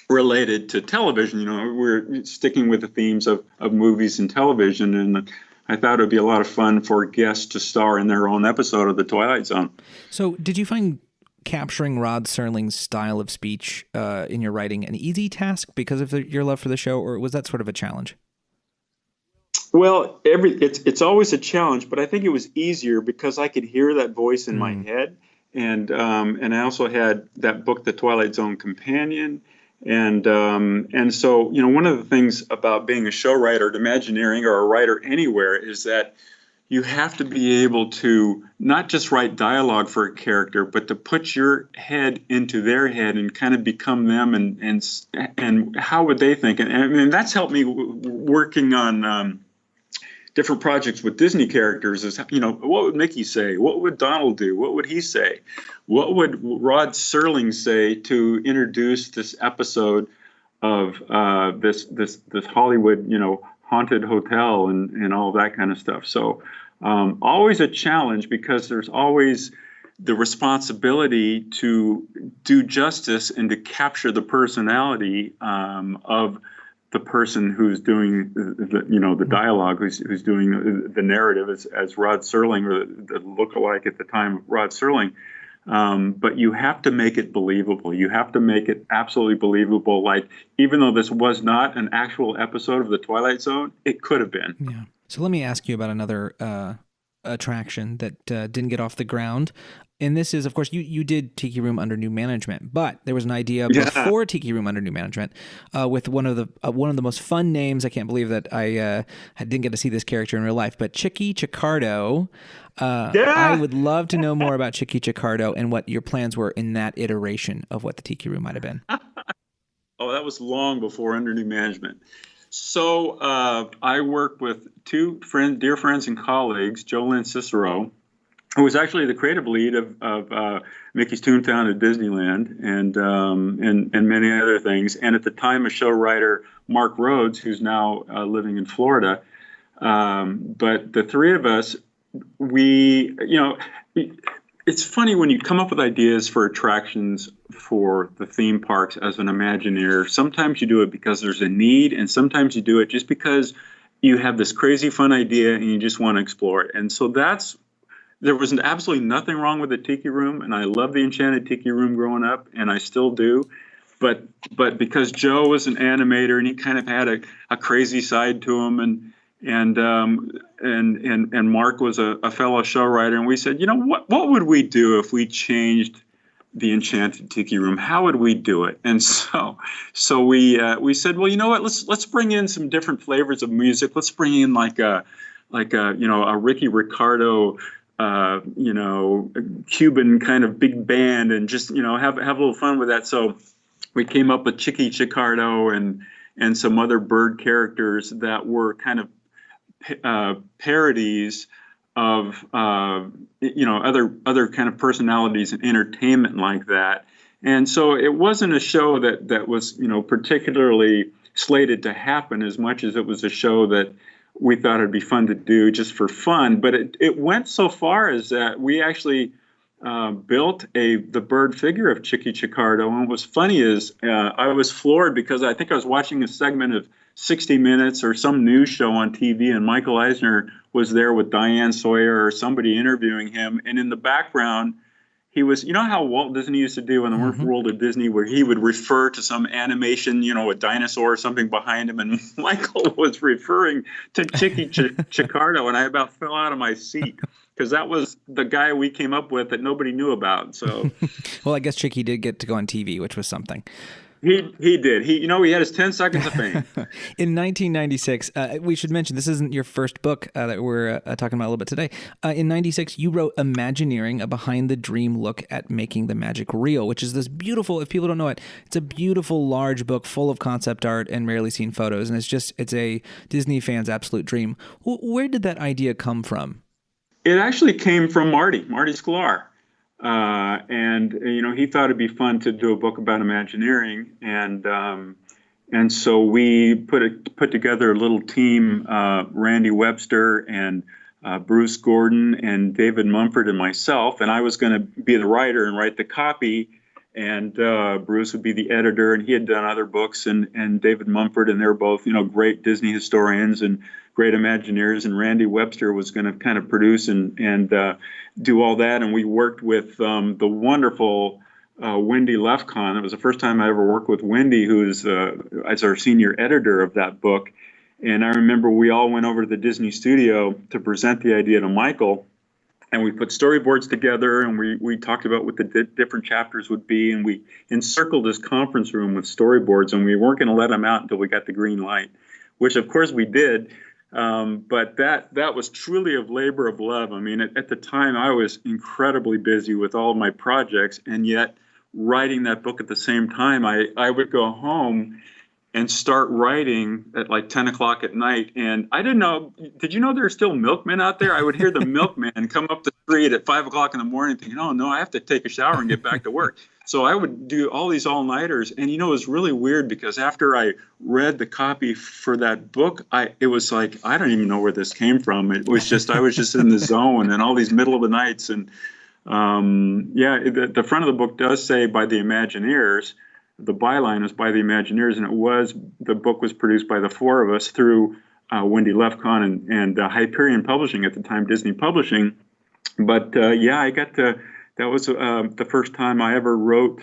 related to television. We're sticking with the themes of movies and television, and I thought it would be a lot of fun for guests to star in their own episode of the Twilight Zone. So did you find capturing Rod Serling's style of speech in your writing an easy task because of your love for the show, or was that sort of a challenge? Well, it's always a challenge, but I think it was easier because I could hear that voice in my head, and I also had that book, The Twilight Zone Companion, and so one of the things about being a show writer at Imagineering or a writer anywhere is that you have to be able to not just write dialogue for a character, but to put your head into their head and kind of become them, and how would they think, and that's helped me working on different projects with Disney characters. Is what would Mickey say? What would Donald do? What would he say? What would Rod Serling say to introduce this episode of this Hollywood haunted hotel and all that kind of stuff? So always a challenge because there's always the responsibility to do justice and to capture the personality of the person who's doing the dialogue, who's doing the narrative as Rod Serling, or the lookalike at the time of Rod Serling. But you have to make it believable. You have to make it absolutely believable. Like, even though this was not an actual episode of the Twilight Zone, it could have been. Yeah. So let me ask you about another attraction that didn't get off the ground. And this is, of course, you did Tiki Room under new management, but there was an idea before Tiki Room under new management with one of the most fun names. I can't believe that I didn't get to see this character in real life, but Chicky Chicardo. I would love to know more about Chicky Chicardo and what your plans were in that iteration of what the Tiki Room might have been. Oh, that was long before under new management. So I worked with two dear friends and colleagues, Jolynn Cicero, who was actually the creative lead of Mickey's Toontown at Disneyland and many other things. And at the time, a show writer, Mark Rhodes, who's now living in Florida. But the three of us, it's funny when you come up with ideas for attractions for the theme parks as an Imagineer. Sometimes you do it because there's a need, and sometimes you do it just because you have this crazy fun idea and you just want to explore it. And so there was absolutely nothing wrong with the Tiki Room, and I loved the Enchanted Tiki Room growing up, and I still do. But because Joe was an animator and he kind of had a crazy side to him, and Mark was a fellow show writer, and we said, what would we do if we changed the Enchanted Tiki Room? How would we do it? And so we said, well, you know what? Let's bring in some different flavors of music. Let's bring in like a Ricky Ricardo, Cuban kind of big band, and just have a little fun with that. So we came up with Chicky Chicardo and some other bird characters that were kind of parodies of other kind of personalities in entertainment like that. And so it wasn't a show that was particularly slated to happen as much as it was a show that we thought it'd be fun to do just for fun. But it went so far as that we actually built the bird figure of Chicky Chicardo. And what was funny is I was floored because I think I was watching a segment of 60 Minutes or some news show on TV, and Michael Eisner was there with Diane Sawyer or somebody interviewing him. And in the background, he was, how Walt Disney used to do in the world of Disney, where he would refer to some animation, a dinosaur or something behind him. And Michael was referring to Chicky Chicardo, and I about fell out of my seat because that was the guy we came up with that nobody knew about. So, well, I guess Chicky did get to go on TV, which was something. He did. He had his 10 seconds of fame. In 1996, we should mention this isn't your first book that we're talking about a little bit today. In 96, you wrote Imagineering, a behind-the-dream look at making the magic real, which is this beautiful, if people don't know it, it's a beautiful, large book full of concept art and rarely seen photos, and it's a Disney fan's absolute dream. Where did that idea come from? It actually came from Marty Sklar. And he thought it'd be fun to do a book about Imagineering, and so we put together a little team, Randy Webster and Bruce Gordon and David Mumford and myself, and I was going to be the writer and write the copy, and Bruce would be the editor, and he had done other books, and David Mumford, and they're both great Disney historians and great Imagineers, and Randy Webster was going to kind of produce and do all that, and we worked with the wonderful Wendy Lefcon. It was the first time I ever worked with Wendy, who's as our senior editor of that book. And I remember we all went over to the Disney studio to present the idea to Michael, and we put storyboards together, and we talked about what the different chapters would be, and we encircled this conference room with storyboards, and we weren't going to let them out until we got the green light, which of course we did. But that was truly a labor of love. I mean, at the time I was incredibly busy with all of my projects, and yet writing that book at the same time, I would go home and start writing at like 10 o'clock at night. And I didn't know, did you know there are still milkmen out there? I would hear the milkman come up the street at 5 o'clock in the morning thinking, oh no, I have to take a shower and get back to work. So I would do all these all-nighters. And it was really weird because after I read the copy for that book, it was like, I don't even know where this came from. It was just, I was just in the zone, and all these middle of the nights. And the front of the book does say by the Imagineers. The byline is by the Imagineers, and the book was produced by the four of us through Wendy Lefcon and Hyperion Publishing at the time, Disney Publishing. But I got to. That was the first time I ever wrote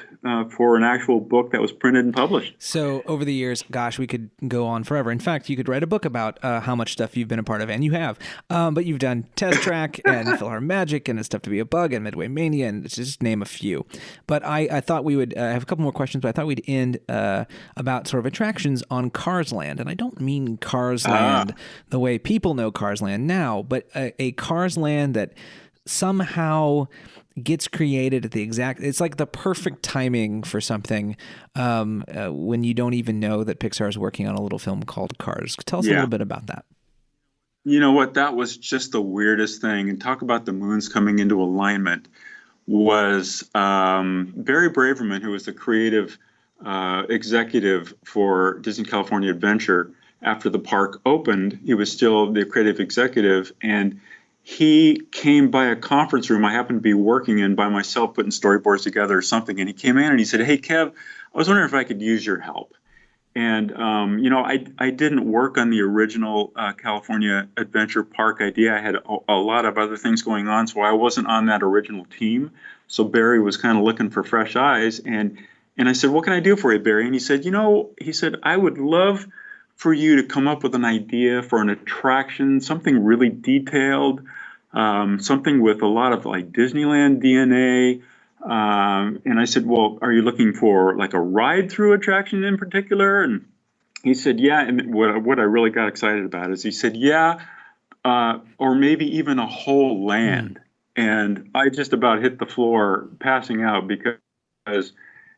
for an actual book that was printed and published. So over the years, gosh, we could go on forever. In fact, you could write a book about how much stuff you've been a part of, and you have. But you've done Test Track and Philharmagic and It's Tough to Be a Bug and Midway Mania, and just name a few. But I thought we would have a couple more questions, but I thought we'd end about sort of attractions on Carsland. And I don't mean Carsland the way people know Carsland now, but a Carsland that somehow gets created at it's like the perfect timing for something when you don't even know that Pixar is working on a little film called Cars. Tell us a little bit about that. You know what? That was just the weirdest thing. And talk about the moons coming into alignment was Barry Braverman, who was the creative executive for Disney California Adventure. After the park opened, he was still the creative executive, and he came by a conference room I happened to be working in by myself, putting storyboards together or something. And he came in and he said, "Hey, Kev, I was wondering if I could use your help." And, I didn't work on the original California Adventure Park idea. I had a lot of other things going on, so I wasn't on that original team. So Barry was kind of looking for fresh eyes. And I said, "What can I do for you, Barry?" And he said, "I would love for you to come up with an idea for an attraction, something really detailed, something with a lot of like Disneyland DNA." And I said, "Well, are you looking for like a ride through attraction in particular?" And he said, "Yeah." And what I really got excited about is he said, "Yeah, or maybe even a whole land." And I just about hit the floor passing out because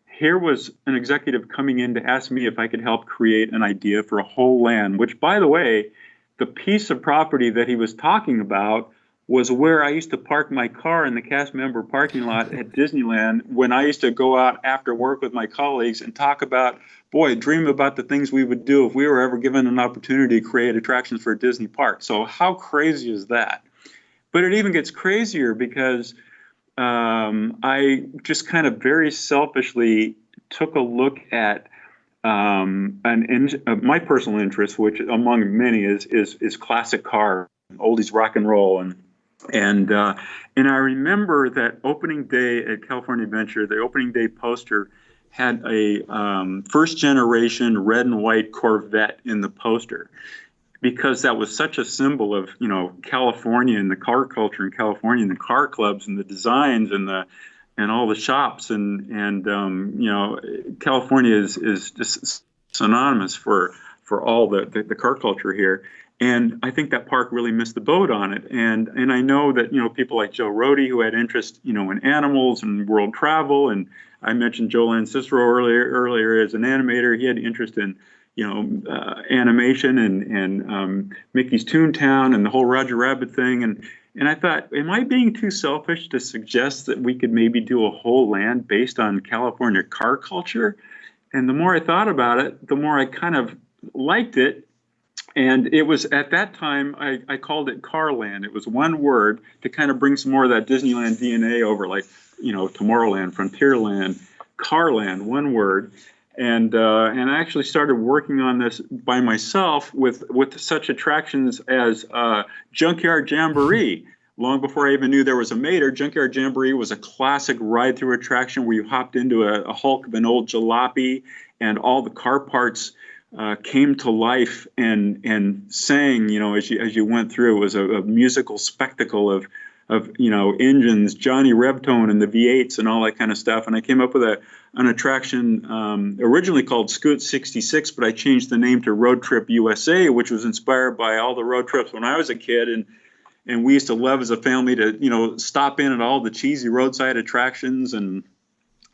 here was an executive coming in to ask me if I could help create an idea for a whole land, which, by the way, the piece of property that he was talking about was where I used to park my car in the cast member parking lot at Disneyland when I used to go out after work with my colleagues and talk about, dream about the things we would do if we were ever given an opportunity to create attractions for a Disney park. So how crazy is that? But it even gets crazier because I just kind of very selfishly took a look at my personal interest, which among many is classic car, oldies rock and roll, and I remember that opening day at California Adventure, the opening day poster had a first generation red and white Corvette in the poster, because that was such a symbol of, California and the car culture in California and the car clubs and the designs and all the shops and California is just synonymous for all the car culture here. And I think that park really missed the boat on it. And I know that, people like Joe Rohde, who had interest, in animals and world travel, and I mentioned Joe Cicero earlier as an animator. He had interest in animation and Mickey's Toontown and the whole Roger Rabbit thing. And I thought, am I being too selfish to suggest that we could maybe do a whole land based on California car culture? And the more I thought about it, the more I kind of liked it. And it was at that time, I called it Carland. It was one word to kind of bring some more of that Disneyland DNA over, like, Tomorrowland, Frontierland, Carland, one word. And I actually started working on this by myself with such attractions as Junkyard Jamboree. Long before I even knew there was a Mater, Junkyard Jamboree was a classic ride-through attraction where you hopped into a hulk of an old jalopy, and all the car parts came to life and sang, as you went through. It was a musical spectacle of engines, Johnny Rebtone and the V8s and all that kind of stuff. And I came up with an attraction originally called Scoot 66, but I changed the name to Road Trip USA, which was inspired by all the road trips when I was a kid. And we used to love as a family to, stop in at all the cheesy roadside attractions and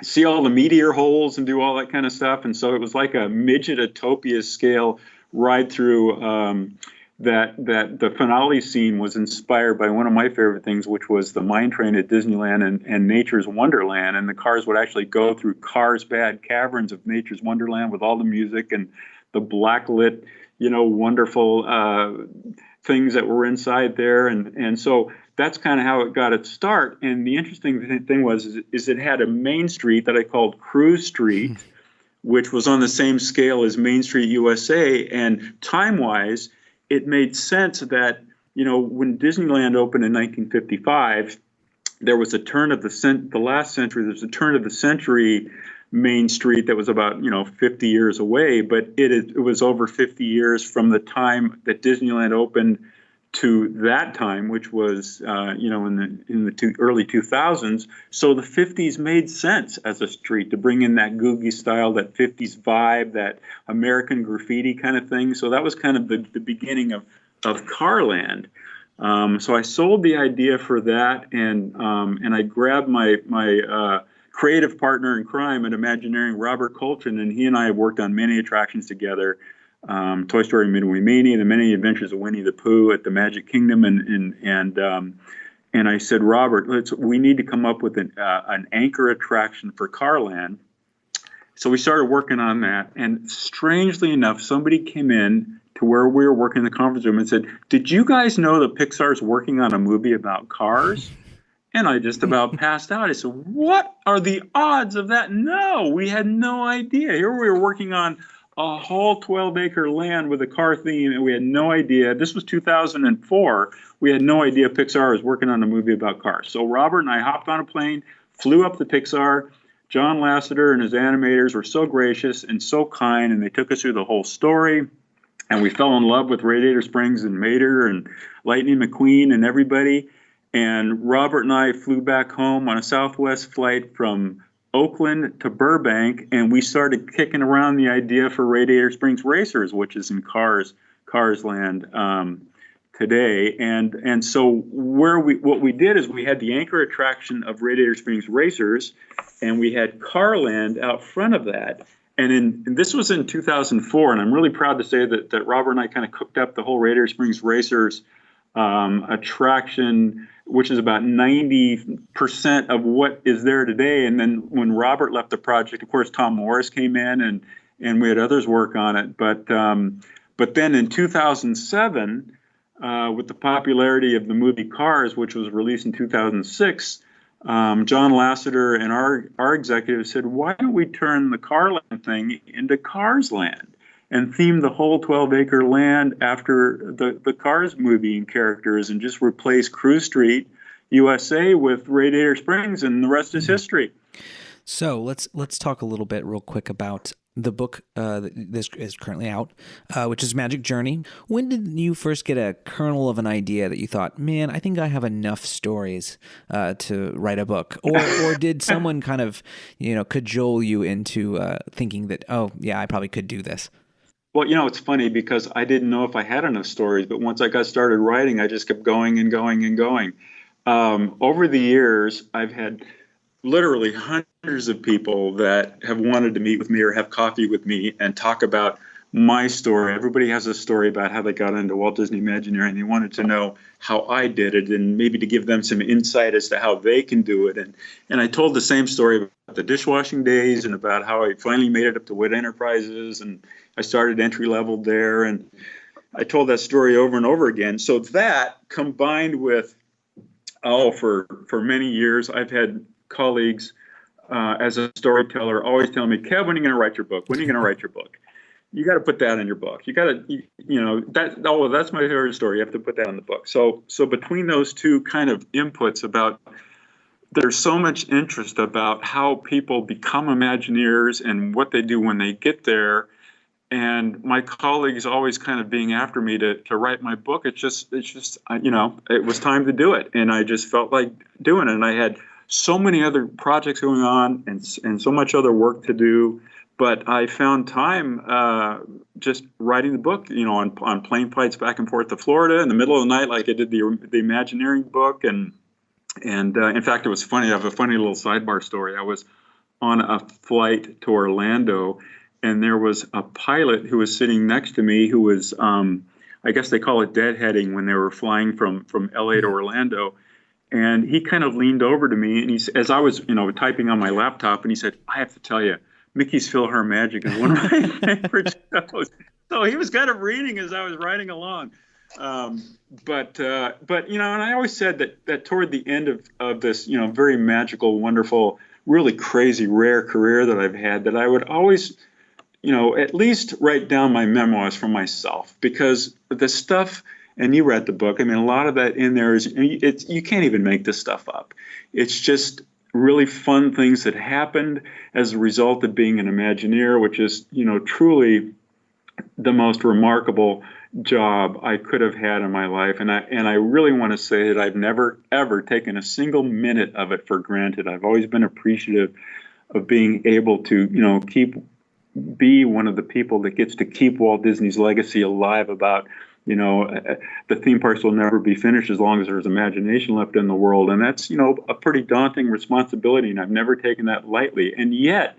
see all the meteor holes and do all that kind of stuff. And so it was like a Midget-Utopia scale ride through that the finale scene was inspired by one of my favorite things, which was the mine train at Disneyland and Nature's Wonderland. And the cars would actually go through Carlsbad caverns of Nature's Wonderland with all the music and the blacklit, wonderful things that were inside there. And so that's kind of how it got its start. And the interesting thing was it had a main street that I called Cruise Street, which was on the same scale as Main Street USA. And time-wise, it made sense that, when Disneyland opened in 1955, there was a turn of the last century, there's a turn of the century Main Street that was about, 50 years away, but it was over 50 years from the time that Disneyland opened to that time, which was, in the early 2000s. So the 50s made sense as a street to bring in that Googie style, that 50s vibe, that American graffiti kind of thing. So that was kind of the beginning of Carland. So I sold the idea for that, and I grabbed my creative partner in crime at Imagineering, Robert Coltrane, and he and I have worked on many attractions together. Toy Story Midway Mania, The Many Adventures of Winnie the Pooh at the Magic Kingdom, and I said, Robert, we need to come up with an anchor attraction for Carland. So we started working on that, and strangely enough, somebody came in to where we were working in the conference room and said, "Did you guys know that Pixar's working on a movie about cars?" And I just about passed out. I said, "What are the odds of that?" No, we had no idea. Here we were working on a whole 12-acre land with a car theme, and we had no idea. This was 2004. We had no idea Pixar was working on a movie about cars. So Robert and I hopped on a plane, flew up to Pixar. John Lasseter and his animators were so gracious and so kind, and they took us through the whole story. And we fell in love with Radiator Springs and Mater and Lightning McQueen and everybody. And Robert and I flew back home on a Southwest flight from Oakland to Burbank, and we started kicking around the idea for Radiator Springs Racers, which is in Carsland today. And so what we did is we had the anchor attraction of Radiator Springs Racers, and we had Carland out front of that. And this was in 2004, and I'm really proud to say that Robert and I kind of cooked up the whole Radiator Springs Racers attraction, which is about 90% of what is there today. And then when Robert left the project, of course, Tom Morris came in, and we had others work on it. But then in 2007, with the popularity of the movie Cars, which was released in 2006, John Lasseter and our executives said, "Why don't we turn the Carland thing into Carsland and theme the whole 12-acre land after the Cars movie and characters, and just replace Cruise Street USA with Radiator Springs, and the rest is history." So let's talk a little bit real quick about the book this is currently out, which is Magic Journey. When did you first get a kernel of an idea that you thought, man, I think I have enough stories to write a book? Or did someone kind of, cajole you into thinking that, oh, yeah, I probably could do this? Well, it's funny because I didn't know if I had enough stories, but once I got started writing, I just kept going and going and going. Over the years, I've had literally hundreds of people that have wanted to meet with me or have coffee with me and talk about my story. Everybody has a story about how they got into Walt Disney Imagineering. They wanted to know how I did it, and maybe to give them some insight as to how they can do it. And I told the same story about the dishwashing days and about how I finally made it up to Wood Enterprises, and I started entry level there. And I told that story over and over again. So that combined with, for many years, I've had colleagues as a storyteller always telling me, Kev, when are you going to write your book? When are you going to write your book? You got to put that in your book. You got to, that's my favorite story. You have to put that in the book. So between those two kind of inputs about, there's so much interest about how people become Imagineers and what they do when they get there. And my colleagues always kind of being after me to write my book. It's just, it was time to do it. And I just felt like doing it. And I had so many other projects going on and so much other work to do. But I found time just writing the book, on plane flights back and forth to Florida in the middle of the night, like I did the Imagineering book. And in fact, it was funny. I have a funny little sidebar story. I was on a flight to Orlando, and there was a pilot who was sitting next to me who was, I guess they call it deadheading when they were flying from LA to Orlando. And he kind of leaned over to me, and as I was, typing on my laptop, and he said, I have to tell you, Mickey's Philharmagic is one of my favorite shows. So he was kind of reading as I was writing along. But and I always said that toward the end of this, very magical, wonderful, really crazy, rare career that I've had, that I would always, at least write down my memoirs for myself, because the stuff, and you read the book, I mean, a lot of that in there you can't even make this stuff up. It's just really fun things that happened as a result of being an Imagineer, which is, truly the most remarkable job I could have had in my life. And I really want to say that I've never, ever taken a single minute of it for granted. I've always been appreciative of being able to, be one of the people that gets to keep Walt Disney's legacy alive about, the theme parks will never be finished as long as there's imagination left in the world. And that's, a pretty daunting responsibility, and I've never taken that lightly. And yet,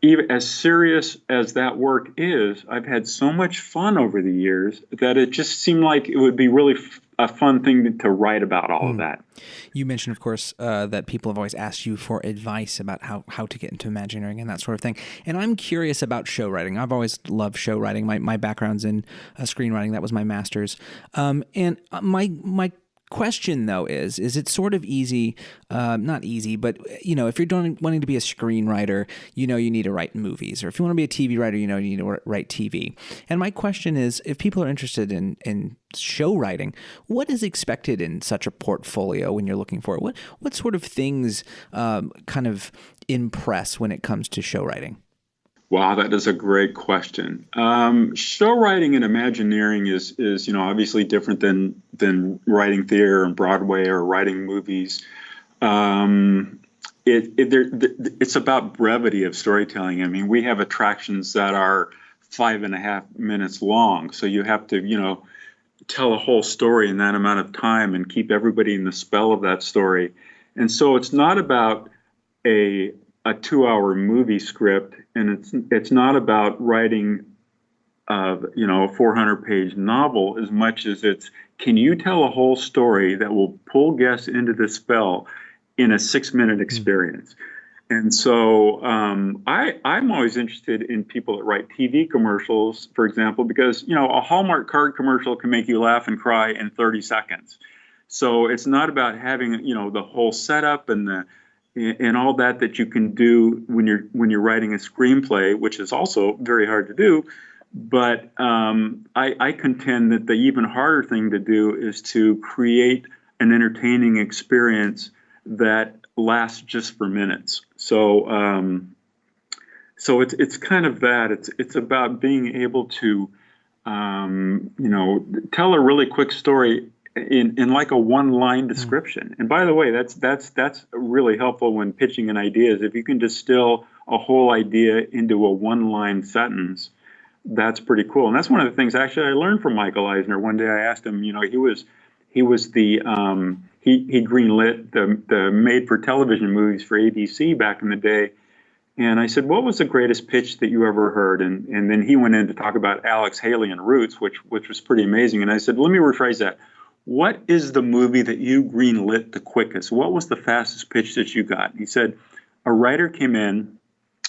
even as serious as that work is, I've had so much fun over the years that it just seemed like it would be really a fun thing to write about all of that. You mentioned, of course, that people have always asked you for advice about how to get into Imagineering and that sort of thing. And I'm curious about show writing. I've always loved show writing. My background's in screenwriting. That was my master's. And my question, though, is it sort of easy, not easy, but, if you're wanting to be a screenwriter, you need to write movies. Or if you want to be a TV writer, you need to write TV. And my question is, if people are interested in show writing, what is expected in such a portfolio when you're looking for it? What sort of things kind of impress when it comes to show writing? Wow, that is a great question. Show writing and Imagineering is obviously different than writing theater and Broadway or writing movies. It's about brevity of storytelling. I mean, we have attractions that are 5.5 minutes long, so you have to tell a whole story in that amount of time and keep everybody in the spell of that story. And so it's not about a 2-hour movie script, and it's not about writing a 400-page novel as much as it's, can you tell a whole story that will pull guests into the spell in a 6-minute experience? And so I'm always interested in people that write TV commercials, for example, because a Hallmark card commercial can make you laugh and cry in 30 seconds. So it's not about having the whole setup and all that you can do when you're writing a screenplay, which is also very hard to do. But I contend that the even harder thing to do is to create an entertaining experience that lasts just for minutes. So it's kind of that. It's about being able to tell a really quick story in like a one-line description. And by the way, that's really helpful when pitching an idea, is if you can distill a whole idea into a one-line sentence. That's pretty cool. And that's one of the things actually I learned from Michael Eisner. One day I asked him, he was the he greenlit the made for television movies for ABC back in the day. And I said, what was the greatest pitch that you ever heard? And then he went in to talk about Alex Haley and Roots, which was pretty amazing. And I said, let me rephrase that. What is the movie that you greenlit the quickest? What was the fastest pitch that you got? He said, a writer came in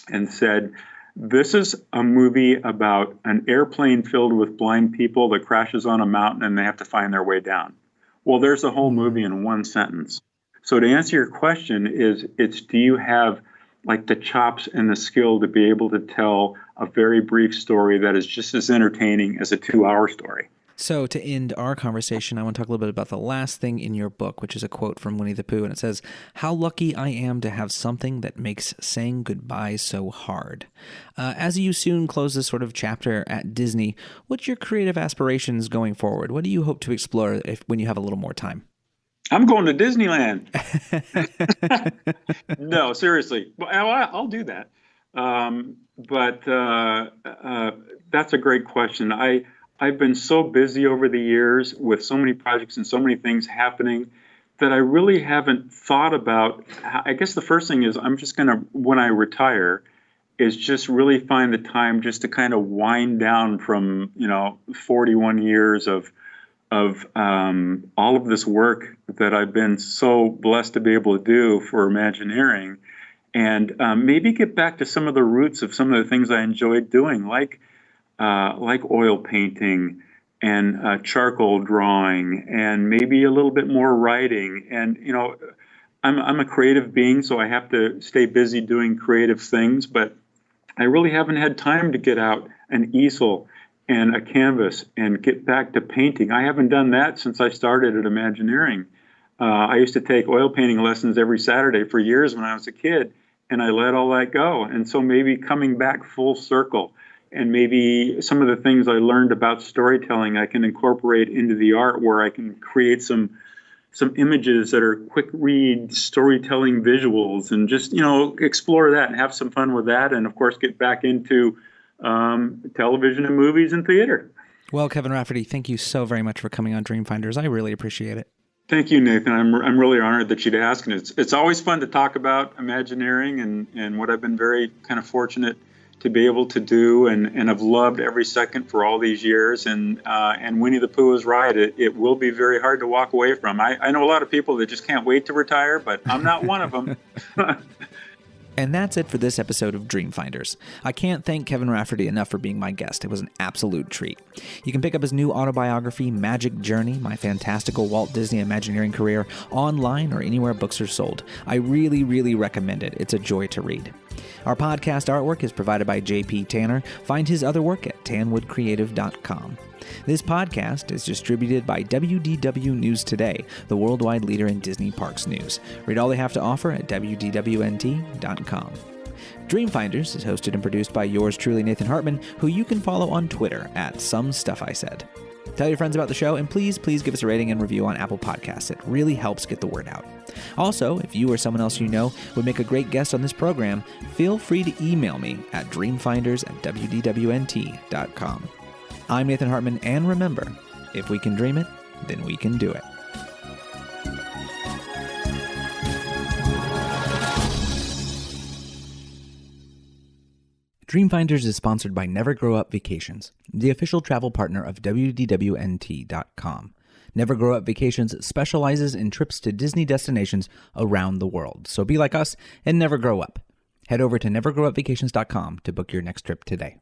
and said, this is a movie about an airplane filled with blind people that crashes on a mountain and they have to find their way down. Well, there's a whole movie in one sentence. So to answer your question it's do you have like the chops and the skill to be able to tell a very brief story that is just as entertaining as a 2-hour story? So to end our conversation, I want to talk a little bit about the last thing in your book, which is a quote from Winnie the Pooh, and it says, "How lucky I am to have something that makes saying goodbye so hard." As you soon close this sort of chapter at Disney, what's your creative aspirations going forward? What do you hope to explore when you have a little more time? I'm going to Disneyland. No, seriously. Well, I'll do that. But that's a great question. I've been so busy over the years with so many projects and so many things happening that I really haven't thought about. I guess the first thing is I'm just going to, when I retire, is just really find the time just to kind of wind down from, 41 years of all of this work that I've been so blessed to be able to do for Imagineering, and maybe get back to some of the roots of some of the things I enjoyed doing, like oil painting and charcoal drawing, and maybe a little bit more writing. And I'm a creative being, so I have to stay busy doing creative things, but I really haven't had time to get out an easel and a canvas and get back to painting. I haven't done that since I started at Imagineering. I used to take oil painting lessons every Saturday for years when I was a kid, and I let all that go. And so maybe coming back full circle, and maybe some of the things I learned about storytelling I can incorporate into the art, where I can create some images that are quick read storytelling visuals, and just explore that and have some fun with that, and of course get back into television and movies and theater. Well, Kevin Rafferty, thank you so very much for coming on Dreamfinders. I really appreciate it. Thank you, Nathan. I'm really honored that you'd ask, and it's always fun to talk about Imagineering and what I've been very kind of fortunate to be able to do, and I've loved every second for all these years. And Winnie the Pooh is right. It will be very hard to walk away from. I know a lot of people that just can't wait to retire, but I'm not one of them. And that's it for this episode of Dreamfinders. I can't thank Kevin Rafferty enough for being my guest. It was an absolute treat. You can pick up his new autobiography, Magic Journey, My Fantastical Walt Disney Imagineering Career, online or anywhere books are sold. I really, really recommend it. It's a joy to read. Our podcast artwork is provided by J.P. Tanner. Find his other work at tanwoodcreative.com. This podcast is distributed by WDW News Today, the worldwide leader in Disney Parks news. Read all they have to offer at WDWNT.com. Dreamfinders is hosted and produced by yours truly, Nathan Hartman, who you can follow on Twitter at SomeStuffISaid. Tell your friends about the show, and please give us a rating and review on Apple Podcasts. It really helps get the word out. Also, if you or someone else you know would make a great guest on this program, feel free to email me at dreamfinders@WDWNT.com. I'm Nathan Hartman, and remember, if we can dream it, then we can do it. Dreamfinders is sponsored by Never Grow Up Vacations, the official travel partner of WDWNT.com. Never Grow Up Vacations specializes in trips to Disney destinations around the world, so be like us and never grow up. Head over to nevergrowupvacations.com to book your next trip today.